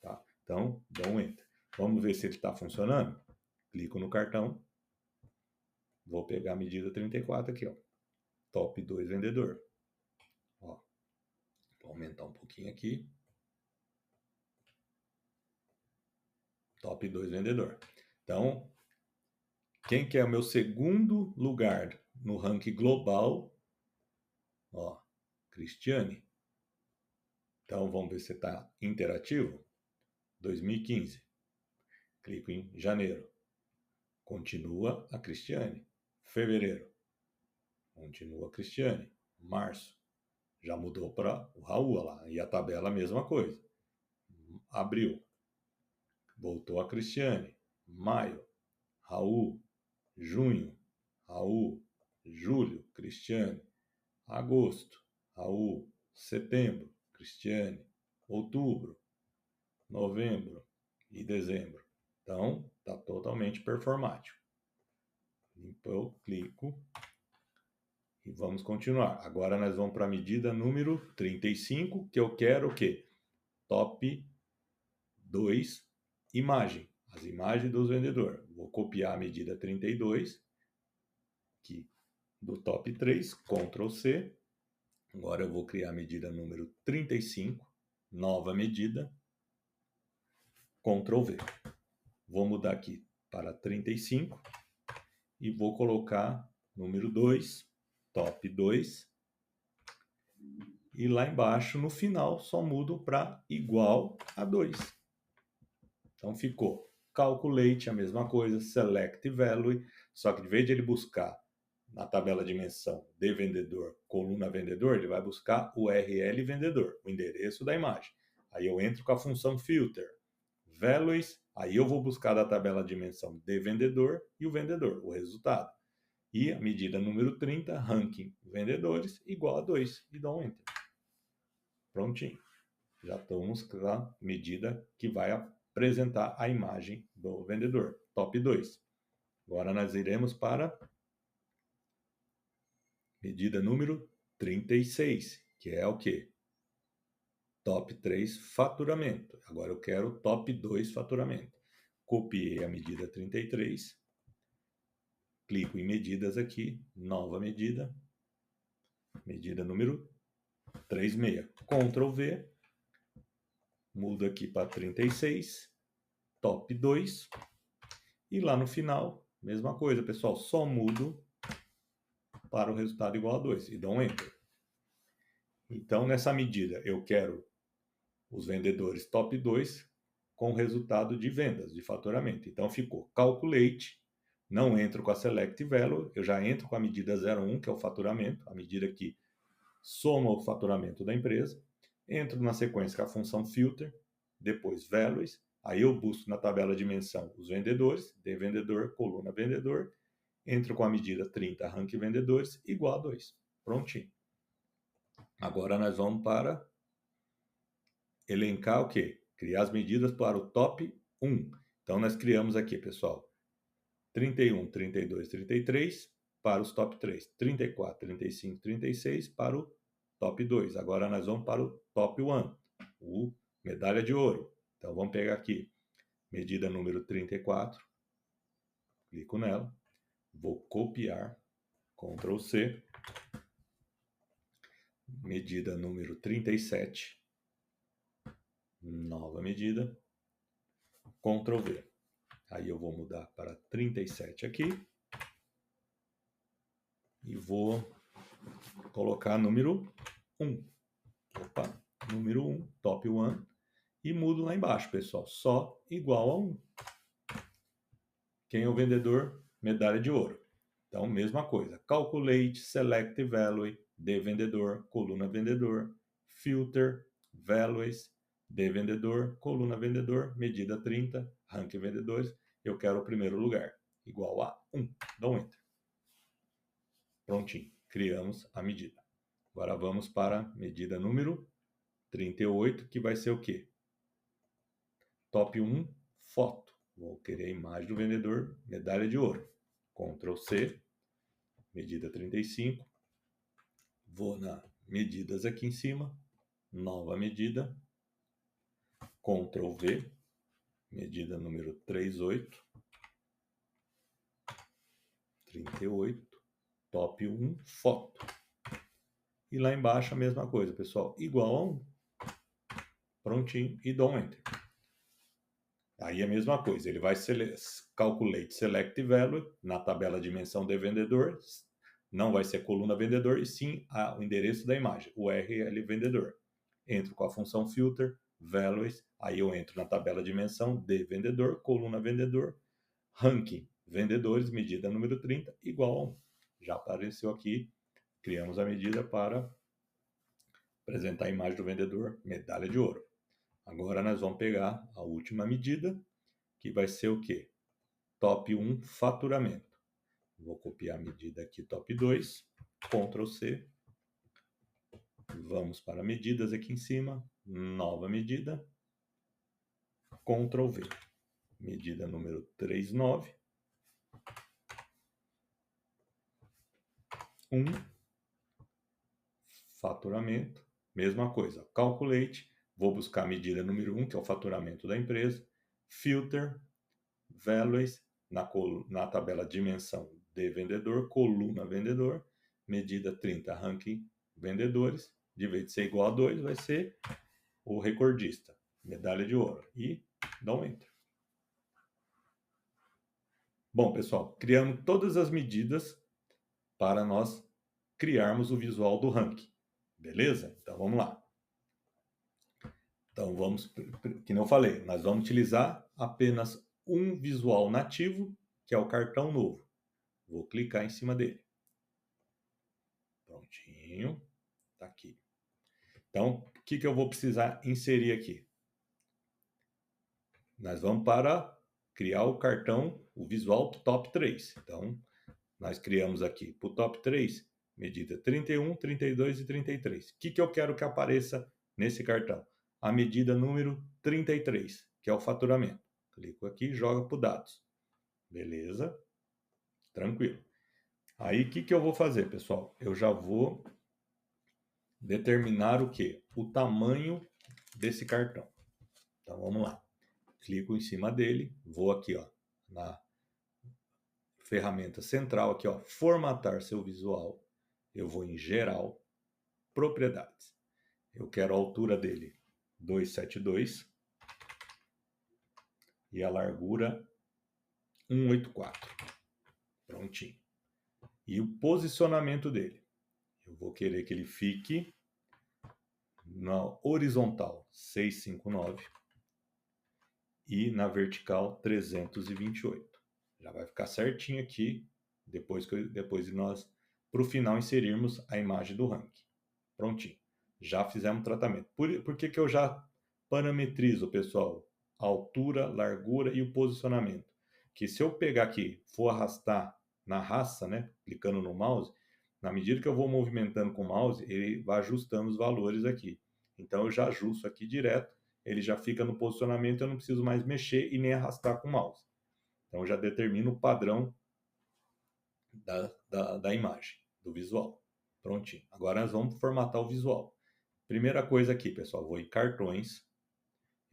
Tá? Então, dou um enter. Vamos ver se ele está funcionando? Clico no cartão. Vou pegar a medida 34 aqui, ó. Top 2 vendedor. Ó. Vou aumentar um pouquinho aqui. Top 2 vendedor. Então, Quem que é o meu segundo lugar no ranking global? Ó, Cristiane. Então, vamos ver se está interativo. 2015. Clico em janeiro. Continua a Cristiane. Fevereiro. Continua a Cristiane. Março. Já mudou para o Raul lá. E a tabela a mesma coisa. Abril. Voltou a Cristiane. Maio. Raul. Junho. Raul. Julho. Cristiane. Agosto. Raul. Setembro. Cristiane. Outubro. Novembro e dezembro. Então, está totalmente performático. Então, eu clico e vamos continuar. Agora nós vamos para a medida número 35, que eu quero o quê? Top 2, imagem. As imagens dos vendedores. Vou copiar a medida 32, aqui do top 3, Ctrl C. Agora eu vou criar a medida número 35, nova medida, Ctrl V. Vou mudar aqui para 35 e vou colocar número 2, top 2. E lá embaixo, no final, só mudo para igual a 2. Então ficou calculate, a mesma coisa, select value, só que de vez de ele buscar na tabela de dimensão de vendedor, coluna vendedor, ele vai buscar o URL vendedor, o endereço da imagem. Aí eu entro com a função filter, values, aí eu vou buscar da tabela de dimensão de vendedor e o vendedor, o resultado. E a medida número 30, ranking vendedores, igual a 2, e dou um enter. Prontinho. Já estamos com a medida que vai apresentar a imagem do vendedor, top 2. Agora nós iremos para medida número 36, que é o quê? Top 3 faturamento. Agora eu quero top 2 faturamento. Copiei a medida 33, clico em medidas aqui, nova medida, medida número 36. Ctrl V, mudo aqui para 36, top 2, e lá no final, mesma coisa, pessoal, só mudo para o resultado igual a 2 e dou um Enter. Então, nessa medida, eu quero os vendedores top 2 com resultado de vendas, de faturamento. Então, ficou calculate, não entro com a select value, eu já entro com a medida 01, que é o faturamento, a medida que soma o faturamento da empresa. Entro na sequência com a função filter, depois values, aí eu busco na tabela de dimensão os vendedores, de vendedor, coluna vendedor, entro com a medida 30, ranking vendedores, igual a 2. Prontinho. Agora nós vamos para elencar o quê? Criar as medidas para o top 1. Então nós criamos aqui, pessoal, 31, 32, 33 para os top 3, 34, 35, 36 para o top 2. Agora nós vamos para o top 1, o medalha de ouro. Então vamos pegar aqui, medida número 34, clico nela, vou copiar, Ctrl C, medida número 37, nova medida, Ctrl V. Aí eu vou mudar para 37 aqui e vou colocar número 1. Opa, número 1, top 1, e mudo lá embaixo, pessoal, só igual a 1. Quem é o vendedor? Medalha de ouro. Então, mesma coisa, calculate, select value, de vendedor, coluna vendedor, filter, values, de vendedor, coluna vendedor, medida 30, ranking vendedores, eu quero o primeiro lugar, igual a 1. Dá um enter. Prontinho, criamos a medida. Agora vamos para a medida número 38, que vai ser o quê? Top 1, foto. Vou querer a imagem do vendedor, medalha de ouro. Ctrl C, medida 35. Vou na medidas aqui em cima, nova medida. Ctrl V, medida número 38. 38, top 1, foto. E lá embaixo a mesma coisa, pessoal, igual a 1. Prontinho, e dou um Enter. Aí é a mesma coisa, ele vai calculate select value na tabela dimensão de vendedor, não vai ser coluna vendedor, e sim o endereço da imagem, o URL vendedor. Entro com a função filter, values, aí eu entro na tabela dimensão de vendedor, coluna vendedor, ranking, vendedores, medida número 30, igual a 1. Já apareceu aqui, criamos a medida para apresentar a imagem do vendedor, medalha de ouro. Agora nós vamos pegar a última medida, que vai ser o quê? Top 1, faturamento. Vou copiar a medida aqui, top 2, Ctrl C. Vamos para medidas aqui em cima, nova medida, Ctrl V. Medida número 39. 1, faturamento, mesma coisa, calculate, vou buscar a medida número 1, que é o faturamento da empresa, filter, values, na tabela dimensão de vendedor, coluna vendedor, medida 30, ranking vendedores, de vez de ser igual a 2, vai ser o recordista, medalha de ouro, e dá um enter. Bom, pessoal, criamos todas as medidas para nós criarmos o visual do ranking, beleza? Então vamos lá. Então vamos, que não falei, nós vamos utilizar apenas um visual nativo, que é o cartão novo. Vou clicar em cima dele. Prontinho, tá aqui. Então, o que eu vou precisar inserir aqui? Nós vamos para criar o cartão, o visual top 3. Então, nós criamos aqui para o top 3, medida 31, 32 e 33. O que eu quero que apareça nesse cartão? A medida número 33, que é o faturamento. Clico aqui e joga para dados. Beleza? Tranquilo. Aí, o que eu vou fazer, pessoal? Eu já vou determinar o quê? O tamanho desse cartão. Então, vamos lá. Clico em cima dele, vou aqui, ó, na ferramenta central, aqui, ó, formatar seu visual. Eu vou em geral, propriedades. Eu quero a altura dele 272 e a largura 184. Prontinho. E o posicionamento dele. Eu vou querer que ele fique na horizontal 659 e na vertical 328. Já vai ficar certinho aqui depois de nós, para o final, inserirmos a imagem do ranking. Prontinho. Já fizemos o tratamento. Por que eu já parametrizo, pessoal? A altura, largura e o posicionamento. Que se eu pegar aqui, for arrastar na raça, né, clicando no mouse, na medida que eu vou movimentando com o mouse, ele vai ajustando os valores aqui. Então eu já ajusto aqui direto, ele já fica no posicionamento, eu não preciso mais mexer e nem arrastar com o mouse. Então já determino o padrão da imagem, do visual. Prontinho. Agora nós vamos formatar o visual. Primeira coisa aqui, pessoal, vou em cartões.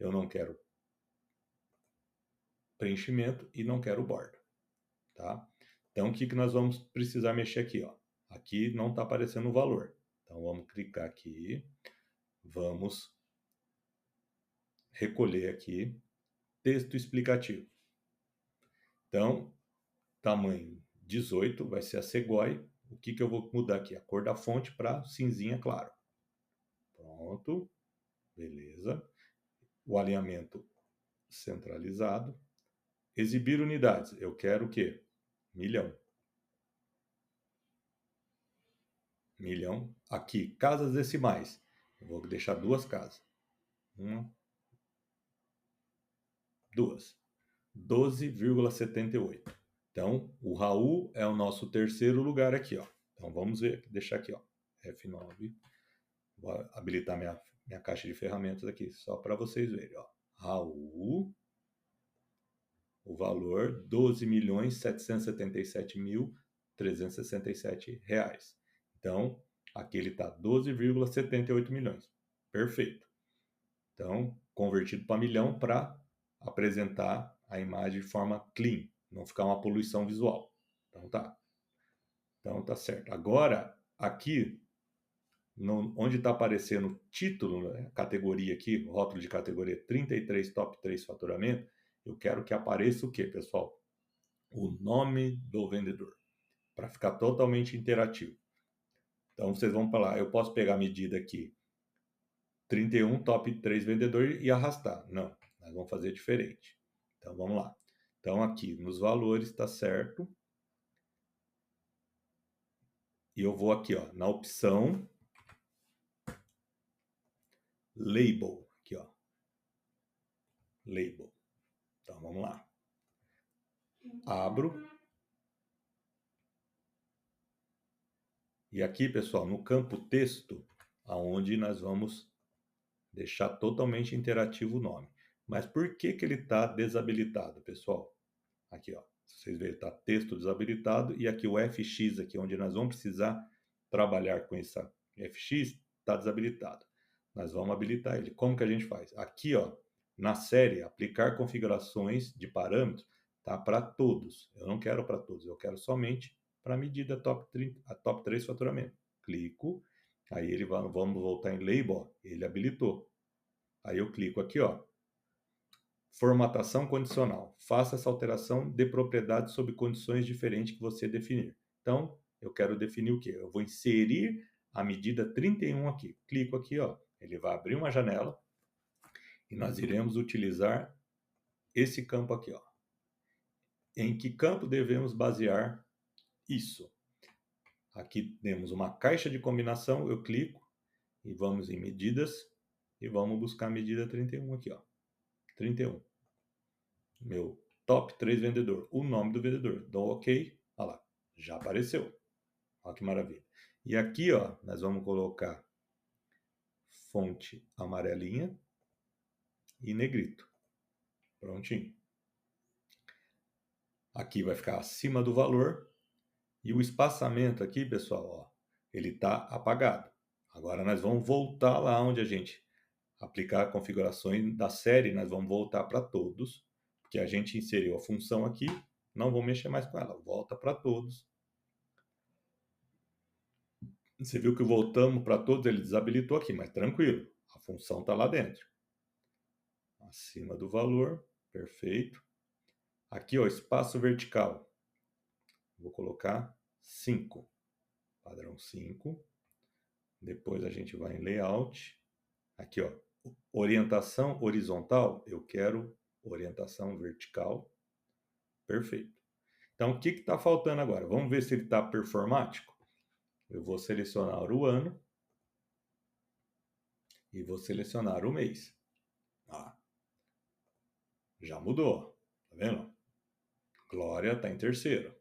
Eu não quero preenchimento e não quero borda, tá? Então, o que nós vamos precisar mexer aqui, ó? Aqui não está aparecendo o valor. Então, vamos clicar aqui. Vamos recolher aqui texto explicativo. Então, tamanho 18 vai ser a Segoy. O que eu vou mudar aqui? A cor da fonte para cinzinha claro. Pronto. Beleza. O alinhamento centralizado. Exibir unidades. Eu quero o quê? 1.000.000. 1.000.000. Aqui, casas decimais. Eu vou deixar 2 casas. 1, 2. 12,78. Então, o Raul é o nosso terceiro lugar aqui, ó. Então, vamos ver, deixar aqui, ó. F9. Vou habilitar minha caixa de ferramentas aqui, só para vocês verem, ó. Raul, o valor R$ 12.777.367 reais. Então, aqui ele está 12,78 milhões. Perfeito. Então, convertido para milhão para apresentar a imagem de forma clean, não ficar uma poluição visual. Então tá. Então tá certo. Agora, aqui, onde está aparecendo o título, né, categoria aqui, rótulo de categoria 33 top 3 faturamento, eu quero que apareça o quê, pessoal? O nome do vendedor, para ficar totalmente interativo. Então, vocês vão para lá, eu posso pegar a medida aqui, 31, top 3 vendedor e arrastar. Não, nós vamos fazer diferente. Então, vamos lá. Então, aqui nos valores, está certo. E eu vou aqui, ó, na opção Label. Aqui, ó. Label. Então, vamos lá. Abro. E aqui, pessoal, no campo texto, aonde nós vamos deixar totalmente interativo o nome. Mas por que que ele está desabilitado, pessoal? Aqui, ó. Vocês verem, está texto desabilitado. E aqui o FX, aqui, onde nós vamos precisar trabalhar com essa FX, está desabilitado. Nós vamos habilitar ele. Como que a gente faz? Aqui, ó, na série, aplicar configurações de parâmetros, tá para todos. Eu não quero para todos, eu quero somente para a medida top 30, a top 3 faturamento. Clico, aí ele vai, vamos voltar em label, ó, ele habilitou. Aí eu clico aqui, ó, formatação condicional. Faça essa alteração de propriedade sob condições diferentes que você definir. Então, eu quero definir o quê? Eu vou inserir a medida 31 aqui. Clico aqui, ó. Ele vai abrir uma janela e nós iremos utilizar esse campo aqui, ó. Em que campo devemos basear isso? Aqui temos uma caixa de combinação, eu clico e vamos em medidas e vamos buscar a medida 31 aqui, ó. 31. Meu top 3 vendedor, o nome do vendedor. Dou OK, olha lá, já apareceu. Olha que maravilha. E aqui, ó, nós vamos colocar fonte amarelinha e negrito. Prontinho. Aqui vai ficar acima do valor. E o espaçamento aqui, pessoal, ó, ele está apagado. Agora nós vamos voltar lá onde a gente aplicar configurações da série, nós vamos voltar para todos, porque a gente inseriu a função aqui, não vou mexer mais com ela, volta para todos. Você viu que voltamos para todos, ele desabilitou aqui, mas tranquilo, a função está lá dentro. Acima do valor, perfeito. Aqui, ó, espaço vertical. Vou colocar 5, padrão 5. Depois a gente vai em layout. Aqui, ó, orientação horizontal, eu quero orientação vertical. Perfeito. Então, o que está faltando agora? Vamos ver se ele está performático. Eu vou selecionar o ano e vou selecionar o mês. Ah, já mudou. Tá vendo? Glória está em terceiro.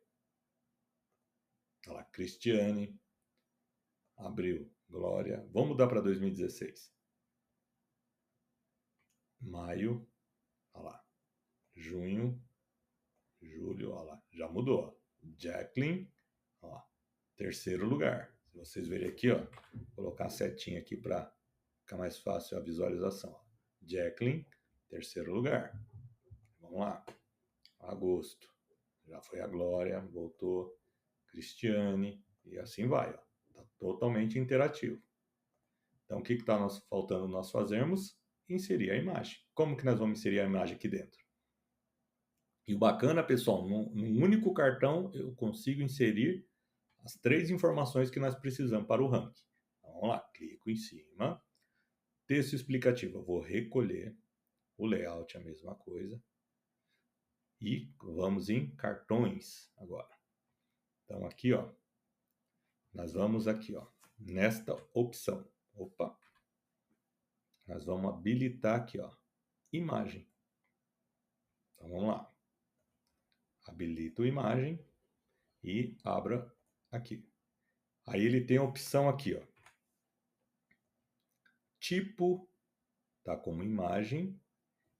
Olha lá, Cristiane. Abril, Glória. Vamos mudar para 2016. Maio. Olha lá. Junho. Julho. Olha lá. Já mudou. Jacqueline. Ó, terceiro lugar. Se vocês verem aqui, ó, vou colocar a setinha aqui para ficar mais fácil a visualização. Ó. Jacqueline, terceiro lugar. Vamos lá. Agosto. Já foi a Glória, voltou. Cristiane, e assim vai. Está totalmente interativo. Então, o que está faltando nós fazermos? Inserir a imagem. Como que nós vamos inserir a imagem aqui dentro? E o bacana, pessoal, num único cartão eu consigo inserir as 3 informações que nós precisamos para o ranking. Então, vamos lá, clico em cima. Texto explicativo, eu vou recolher. O layout é a mesma coisa. E vamos em cartões agora. Então, aqui, ó, nós vamos aqui, ó, nesta opção. Opa! Nós vamos habilitar aqui, ó, imagem. Então, vamos lá. Habilito imagem e abra aqui. Aí ele tem a opção aqui, ó. Tipo, tá como imagem.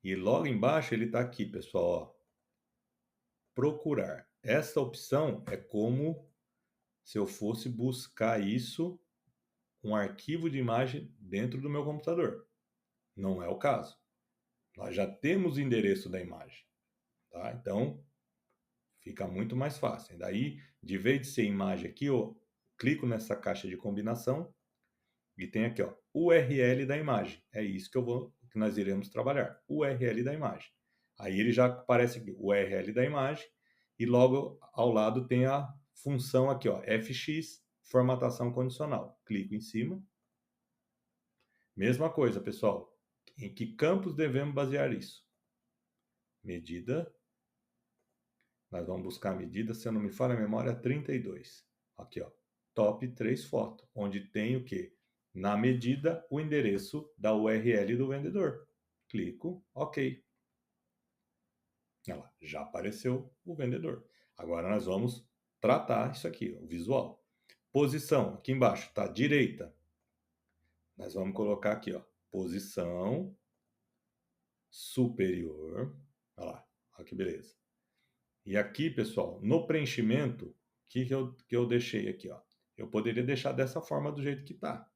E logo embaixo ele tá aqui, pessoal, ó. Procurar. Essa opção é como se eu fosse buscar isso, um arquivo de imagem dentro do meu computador. Não é o caso. Nós já temos o endereço da imagem, tá? Então, fica muito mais fácil. E daí, de vez de ser imagem aqui, eu clico nessa caixa de combinação e tem aqui, ó, URL da imagem. É isso que nós iremos trabalhar. URL da imagem. Aí ele já aparece aqui, o URL da imagem, e logo ao lado tem a função aqui, ó, FX, formatação condicional. Clico em cima. Mesma coisa, pessoal. Em que campos devemos basear isso? Medida. Nós vamos buscar a medida, se eu não me falha a memória, 32. Aqui, ó. Top 3 foto, onde tem o quê? Na medida, o endereço da URL do vendedor. Clico, ok. Olha lá, já apareceu o vendedor. Agora nós vamos tratar isso aqui, o visual. Posição, aqui embaixo, tá? Direita. Nós vamos colocar aqui, ó. Posição superior. Olha lá, olha que beleza. E aqui, pessoal, no preenchimento, o que eu deixei aqui, ó? Eu poderia deixar dessa forma do jeito que tá.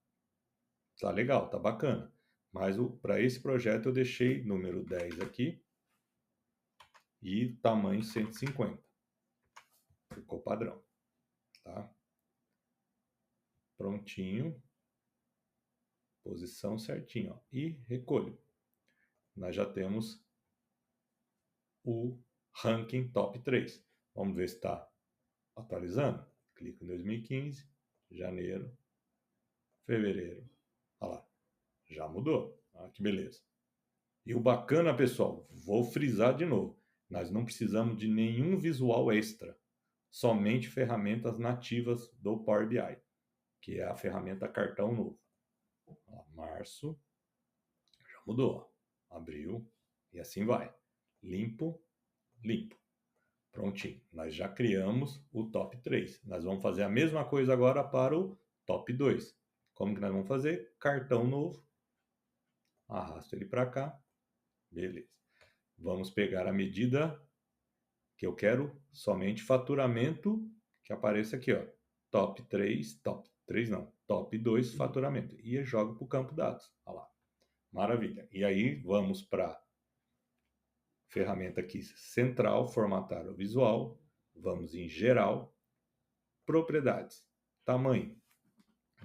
Tá legal, tá bacana. Mas para esse projeto eu deixei número 10 aqui e tamanho 150. Ficou padrão, tá? Prontinho. Posição certinho, ó. E recolho. Nós já temos o ranking top 3. Vamos ver se está atualizando. Clico em 2015, janeiro, fevereiro. Olha lá, já mudou. Olha que beleza. E o bacana, pessoal, vou frisar de novo. Nós não precisamos de nenhum visual extra. Somente ferramentas nativas do Power BI, que é a ferramenta cartão novo. Ó, março, já mudou. Abril, e assim vai. Limpo, limpo. Prontinho. Nós já criamos o top 3. Nós vamos fazer a mesma coisa agora para o top 2. Como que nós vamos fazer? Cartão novo. Arrasto ele para cá. Beleza. Vamos pegar a medida que eu quero, somente faturamento, que apareça aqui, ó. Top 3, top 3 não, top 2 faturamento. E eu jogo para o campo dados. Olha lá. Maravilha. E aí vamos para ferramenta aqui central, formatar o visual. Vamos em geral, propriedades, tamanho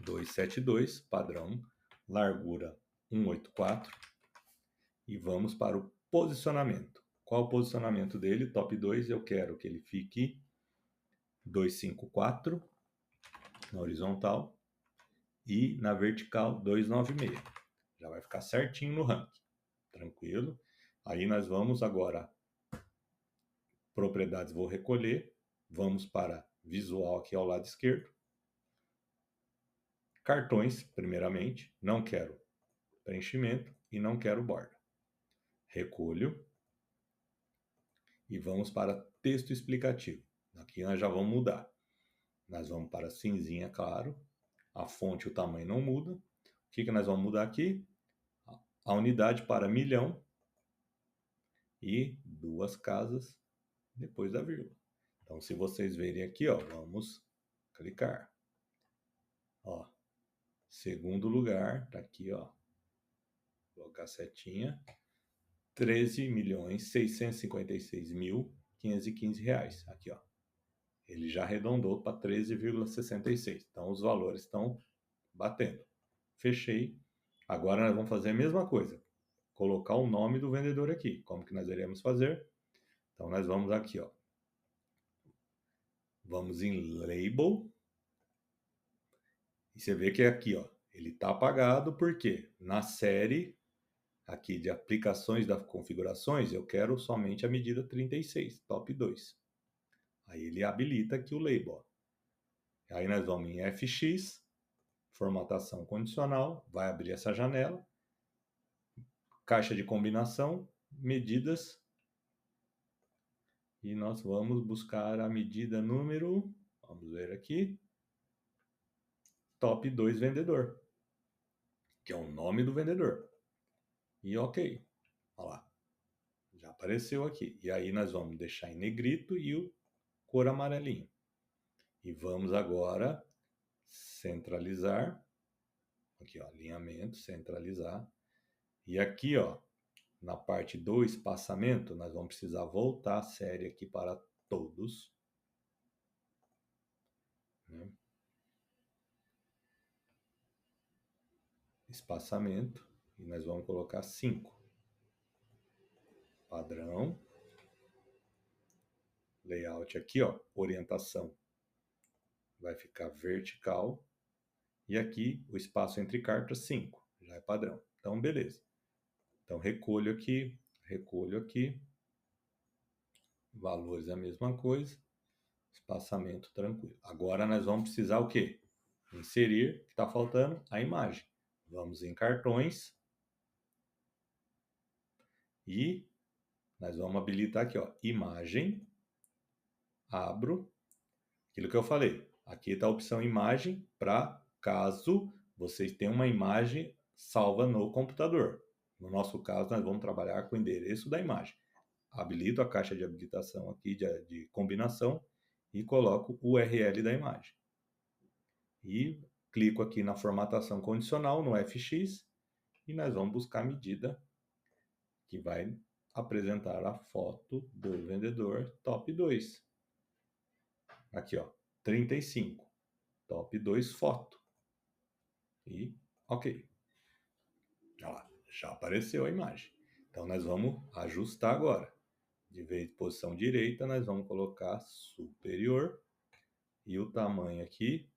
272, padrão, largura 184 e vamos para o posicionamento. Qual o posicionamento dele? Top 2, eu quero que ele fique 254 na horizontal e na vertical 296. Já vai ficar certinho no ranking. Tranquilo? Aí nós vamos agora, propriedades vou recolher, vamos para visual aqui ao lado esquerdo. Cartões, primeiramente, não quero preenchimento e não quero borda. Recolho e vamos para texto explicativo. Aqui nós já vamos mudar. Nós vamos para cinzinha claro, a fonte e o tamanho não muda. O que nós vamos mudar aqui? A unidade para milhão e 2 casas depois da vírgula. Então, se vocês verem aqui, ó, vamos clicar. Ó, segundo lugar, tá aqui, ó. Colocar a setinha. R$ 13.656.515. Aqui, ó. Ele já arredondou para 13,66. Então, os valores estão batendo. Fechei. Agora, nós vamos fazer a mesma coisa. Colocar o nome do vendedor aqui. Como que nós iremos fazer? Então, nós vamos aqui, ó. Vamos em Label. E você vê que é aqui, ó. Ele está apagado porque na série aqui de aplicações das configurações, eu quero somente a medida 36, top 2. Aí ele habilita aqui o label. Ó. Aí nós vamos em FX, formatação condicional, vai abrir essa janela, caixa de combinação, medidas, e nós vamos buscar a medida número, vamos ver aqui, top 2 vendedor, que é o nome do vendedor. E ok, olha lá, já apareceu aqui. E aí nós vamos deixar em negrito e o cor amarelinho. E vamos agora centralizar. Aqui, ó, alinhamento, centralizar. E aqui, ó, na parte do espaçamento, nós vamos precisar voltar a série aqui para todos. Né? Espaçamento. E nós vamos colocar 5. padrão, layout aqui, ó, orientação vai ficar vertical, e aqui o espaço entre cartas 5, já é padrão. Então, beleza. Então, recolho aqui, valores é a mesma coisa, espaçamento tranquilo. Agora nós vamos precisar o quê? Inserir, que está faltando, a imagem. Vamos em cartões e nós vamos habilitar aqui, ó, imagem, abro, aquilo que eu falei. Aqui está a opção imagem para caso vocês tenham uma imagem salva no computador. No nosso caso, nós vamos trabalhar com o endereço da imagem. Habilito a caixa de habilitação aqui de combinação e coloco o URL da imagem. E clico aqui na formatação condicional, no FX, e nós vamos buscar a medida que vai apresentar a foto do vendedor top 2. Aqui, ó, 35. Top 2 foto. E ok. Já apareceu a imagem. Então nós vamos ajustar agora. De vez de posição direita, nós vamos colocar superior. E o tamanho aqui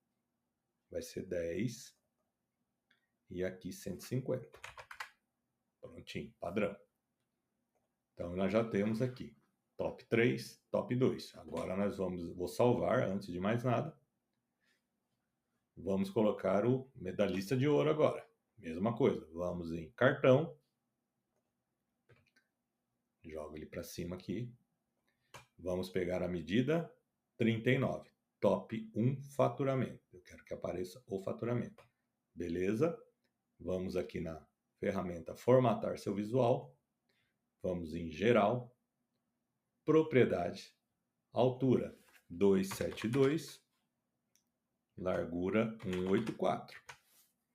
vai ser 10. E aqui 150. Prontinho, padrão. Então nós já temos aqui top 3, top 2. Agora vou salvar antes de mais nada. Vamos colocar o medalhista de ouro agora. Mesma coisa, vamos em cartão. Jogo ele para cima aqui. Vamos pegar a medida 39. Top 1 faturamento. Eu quero que apareça o faturamento. Beleza? Vamos aqui na ferramenta formatar seu visual. Vamos em geral. Propriedade. Altura 272. Largura 184.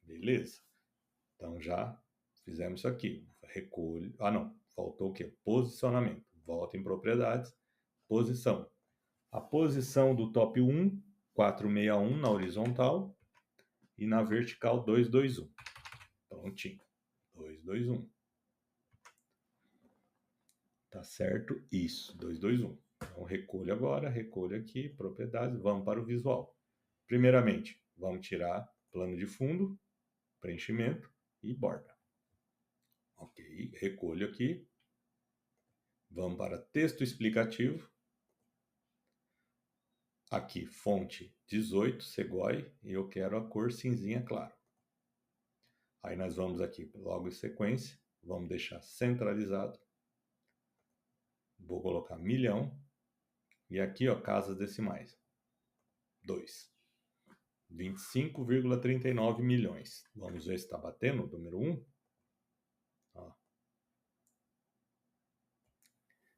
Beleza. Então já fizemos isso aqui. Recolho. Ah, não. Faltou o quê? Posicionamento. Volta em propriedades. Posição. A posição do top 1, 461 na horizontal. E na vertical, 221. Prontinho. 221. Tá certo? Isso. 221. Então recolho agora. Recolho aqui. Propriedades. Vamos para o visual. Primeiramente, vamos tirar plano de fundo. Preenchimento. E borda. Ok. Recolho aqui. Vamos para texto explicativo. Aqui, fonte 18, Segoy, e eu quero a cor cinzinha claro. Aí nós vamos aqui, logo em sequência, vamos deixar centralizado. Vou colocar 1.000.000. E aqui, ó, casas decimais. 2. 25,39 milhões. Vamos ver se está batendo o número 1. Ó.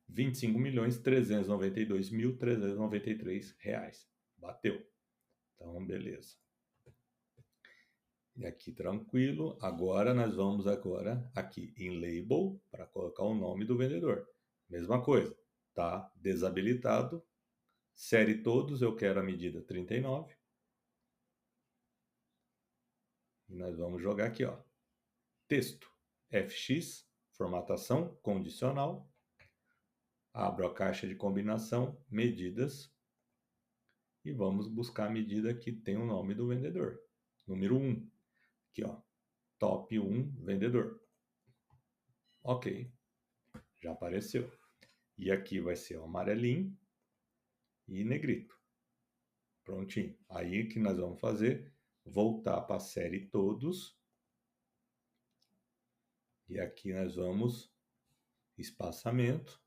25.392.393 reais. Bateu. Então, beleza. E aqui tranquilo. Agora nós vamos aqui em Label para colocar o nome do vendedor. Mesma coisa. Tá desabilitado. Série todos, eu quero a medida 39. E nós vamos jogar aqui, ó. Texto. FX, formatação condicional. Abro a caixa de combinação, medidas. E vamos buscar a medida que tem o nome do vendedor. Número 1. Aqui, ó. Top 1 vendedor. Ok. Já apareceu. E aqui vai ser o amarelinho e negrito. Prontinho. Aí que nós vamos fazer? Voltar para a série todos. E aqui nós vamos espaçamento.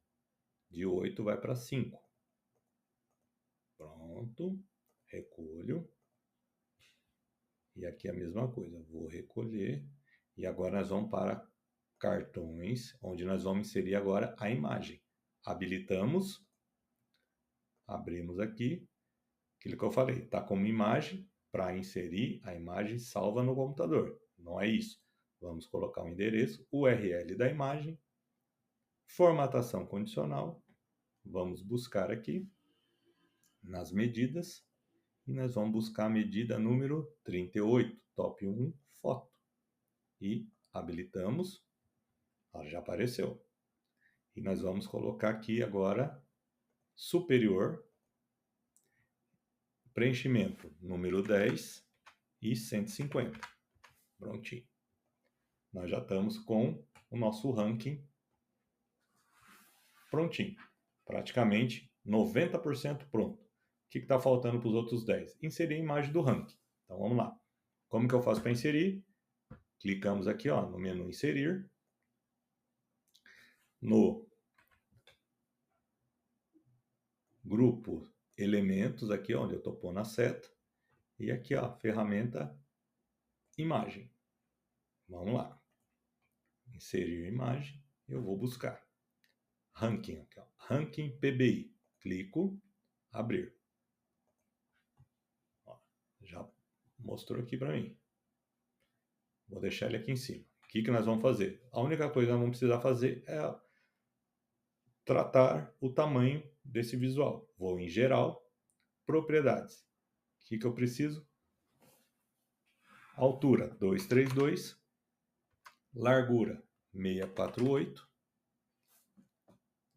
De 8 vai para 5. Pronto. Recolho. E aqui a mesma coisa. Vou recolher. E agora nós vamos para cartões, onde nós vamos inserir agora a imagem. Habilitamos. Abrimos aqui. Aquilo que eu falei. Está como imagem. Para inserir a imagem salva no computador. Não é isso. Vamos colocar o endereço, URL da imagem. Formatação condicional. Vamos buscar aqui nas medidas e nós vamos buscar a medida número 38, top 1, foto. E habilitamos, ela já apareceu. E nós vamos colocar aqui agora superior, preenchimento número 10 e 150. Prontinho. Nós já estamos com o nosso ranking prontinho. Praticamente 90% pronto. O que está faltando para os outros 10? Inserir a imagem do ranking. Então vamos lá. Como que eu faço para inserir? Clicamos aqui ó, no menu inserir. No grupo elementos, aqui onde eu estou pondo a seta. E aqui ó, ferramenta imagem. Vamos lá. Inserir imagem. Eu vou buscar. Ranking, aqui, ó. Ranking PBI. Clico, abrir. Ó, já mostrou aqui para mim. Vou deixar ele aqui em cima. O que nós vamos fazer? A única coisa que nós vamos precisar fazer é tratar o tamanho desse visual. Vou em geral, propriedades. O que eu preciso? Altura 232, largura 648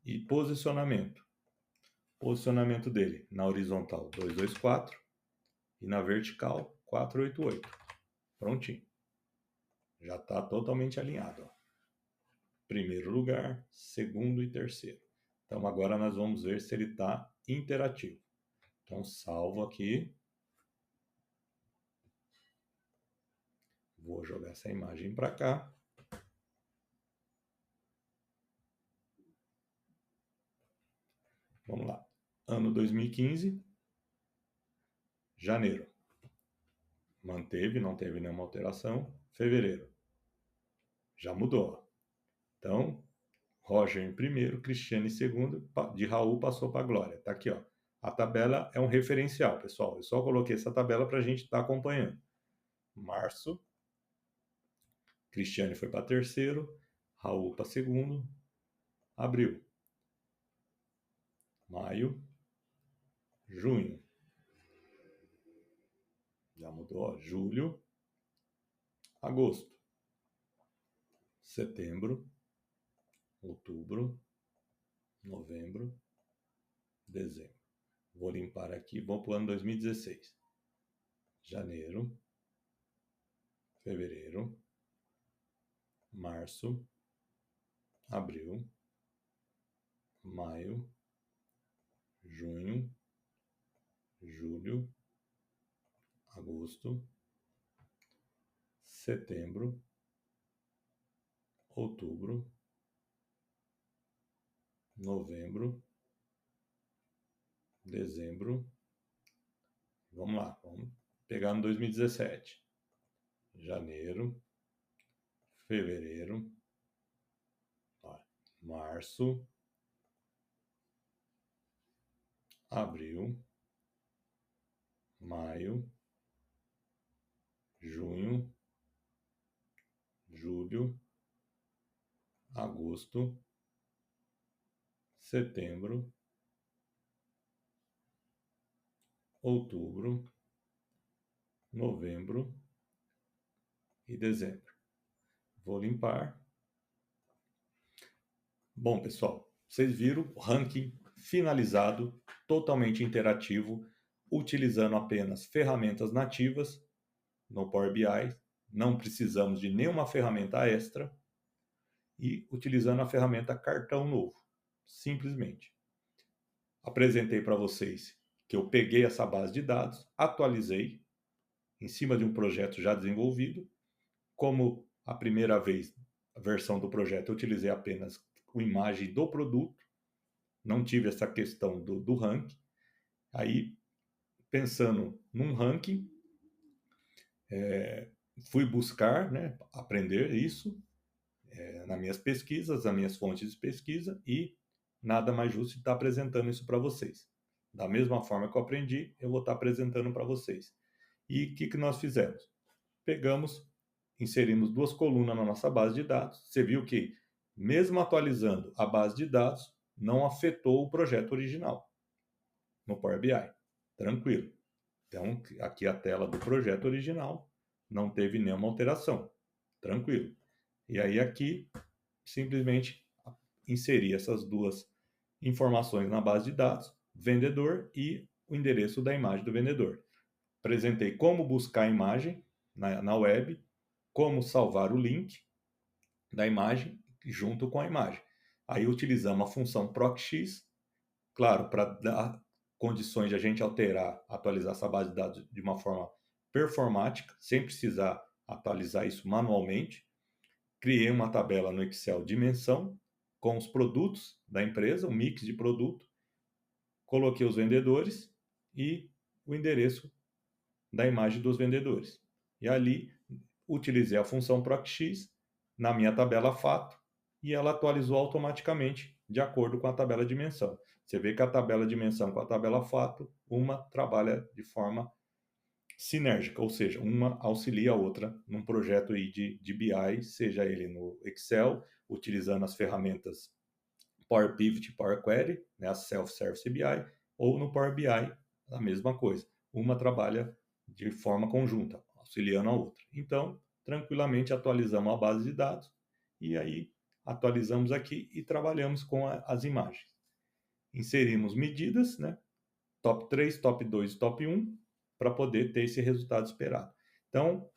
e posicionamento. Posicionamento dele na horizontal 224 e na vertical 488. Prontinho. Já está totalmente alinhado. Ó. Primeiro lugar, segundo e terceiro. Então agora nós vamos ver se ele está interativo. Então salvo aqui. Vou jogar essa imagem para cá. Vamos lá. Ano 2015. Janeiro. Manteve, não teve nenhuma alteração. Fevereiro. Já mudou. Então, Roger em primeiro, Cristiane em segundo, de Raul passou para Glória. Tá aqui, ó. A tabela é um referencial, pessoal. Eu só coloquei essa tabela para a gente estar acompanhando. Março. Cristiane foi para terceiro, Raul para segundo, abril, maio, junho, já mudou, ó, julho, agosto, setembro, outubro, novembro, dezembro. Vou limpar aqui, vou para o ano 2016. Janeiro, fevereiro, março, abril, maio, junho, julho, agosto, setembro, outubro, novembro, dezembro. Vamos lá, vamos pegar no 2017. Janeiro, fevereiro, março, abril, maio, junho, julho, agosto, setembro, outubro, novembro e dezembro. Vou limpar. Bom, pessoal, vocês viram o ranking finalizado, totalmente interativo, utilizando apenas ferramentas nativas no Power BI. Não precisamos de nenhuma ferramenta extra e utilizando a ferramenta Cartão Novo, simplesmente. Apresentei para vocês que eu peguei essa base de dados, atualizei em cima de um projeto já desenvolvido. Como a primeira vez, a versão do projeto, eu utilizei apenas a imagem do produto, não tive essa questão do ranking. Aí, pensando num ranking, fui buscar, né, aprender isso nas minhas pesquisas, nas minhas fontes de pesquisa, e nada mais justo de estar apresentando isso para vocês. Da mesma forma que eu aprendi, eu vou estar apresentando para vocês. E o que nós fizemos? Pegamos, inserimos 2 colunas na nossa base de dados. Você viu que, mesmo atualizando a base de dados, não afetou o projeto original no Power BI. Tranquilo. Então, aqui a tela do projeto original não teve nenhuma alteração. Tranquilo. E aí aqui, simplesmente inserir essas duas informações na base de dados, vendedor e o endereço da imagem do vendedor. Apresentei como buscar a imagem na web, como salvar o link da imagem junto com a imagem. Aí utilizamos a função proxx, claro, para dar condições de a gente alterar, atualizar essa base de dados de uma forma performática, sem precisar atualizar isso manualmente. Criei uma tabela no Excel dimensão com os produtos da empresa, um mix de produto, coloquei os vendedores e o endereço da imagem dos vendedores. E ali utilizei a função proxx na minha tabela fato e ela atualizou automaticamente de acordo com a tabela dimensão. Você vê que a tabela dimensão com a tabela fato, uma trabalha de forma sinérgica, ou seja, uma auxilia a outra num projeto aí de BI, seja ele no Excel, utilizando as ferramentas Power Pivot e Power Query, né, a Self-Service BI, ou no Power BI, a mesma coisa. Uma trabalha de forma conjunta, auxiliando a outra. Então, tranquilamente atualizamos a base de dados e aí atualizamos aqui e trabalhamos com as imagens. Inserimos medidas, né? Top 3, top 2, top 1, para poder ter esse resultado esperado. Então,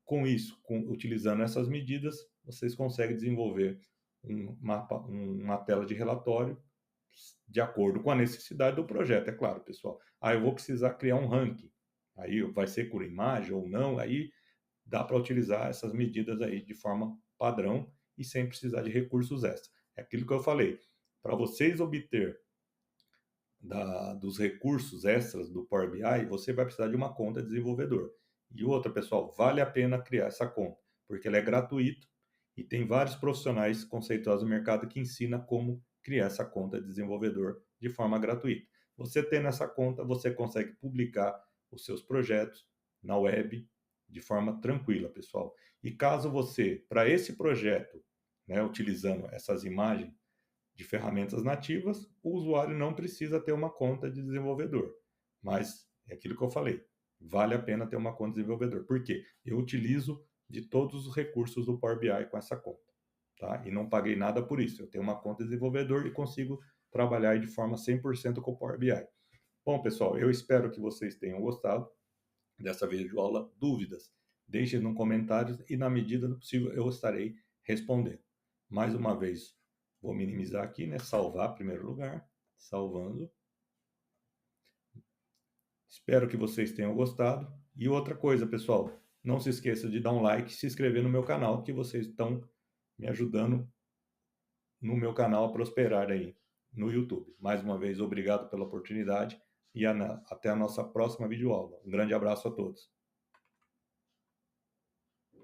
com isso, utilizando essas medidas, vocês conseguem desenvolver uma tela de relatório de acordo com a necessidade do projeto, é claro, pessoal. Eu vou precisar criar um ranking. Aí vai ser por imagem ou não, aí dá para utilizar essas medidas aí de forma padrão e sem precisar de recursos extras. É aquilo que eu falei. Para vocês obter dos recursos extras do Power BI, você vai precisar de uma conta de desenvolvedor. E outra, pessoal, vale a pena criar essa conta, porque ela é gratuita e tem vários profissionais conceituados no mercado que ensinam como criar essa conta de desenvolvedor de forma gratuita. Você tendo essa conta, você consegue publicar os seus projetos na web de forma tranquila, pessoal. E caso você, para esse projeto, né, utilizando essas imagens de ferramentas nativas, o usuário não precisa ter uma conta de desenvolvedor. Mas é aquilo que eu falei, vale a pena ter uma conta de desenvolvedor. Por quê? Eu utilizo de todos os recursos do Power BI com essa conta. Tá? E não paguei nada por isso. Eu tenho uma conta de desenvolvedor e consigo trabalhar de forma 100% com o Power BI. Bom, pessoal, eu espero que vocês tenham gostado dessa videoaula. Dúvidas, deixem nos comentários e, na medida do possível, eu estarei respondendo. Mais uma vez, vou minimizar aqui, né? Salvar em primeiro lugar. Salvando. Espero que vocês tenham gostado. E outra coisa, pessoal, não se esqueça de dar um like e se inscrever no meu canal, que vocês estão me ajudando no meu canal a prosperar aí no YouTube. Mais uma vez, obrigado pela oportunidade e até a nossa próxima videoaula. Um grande abraço a todos.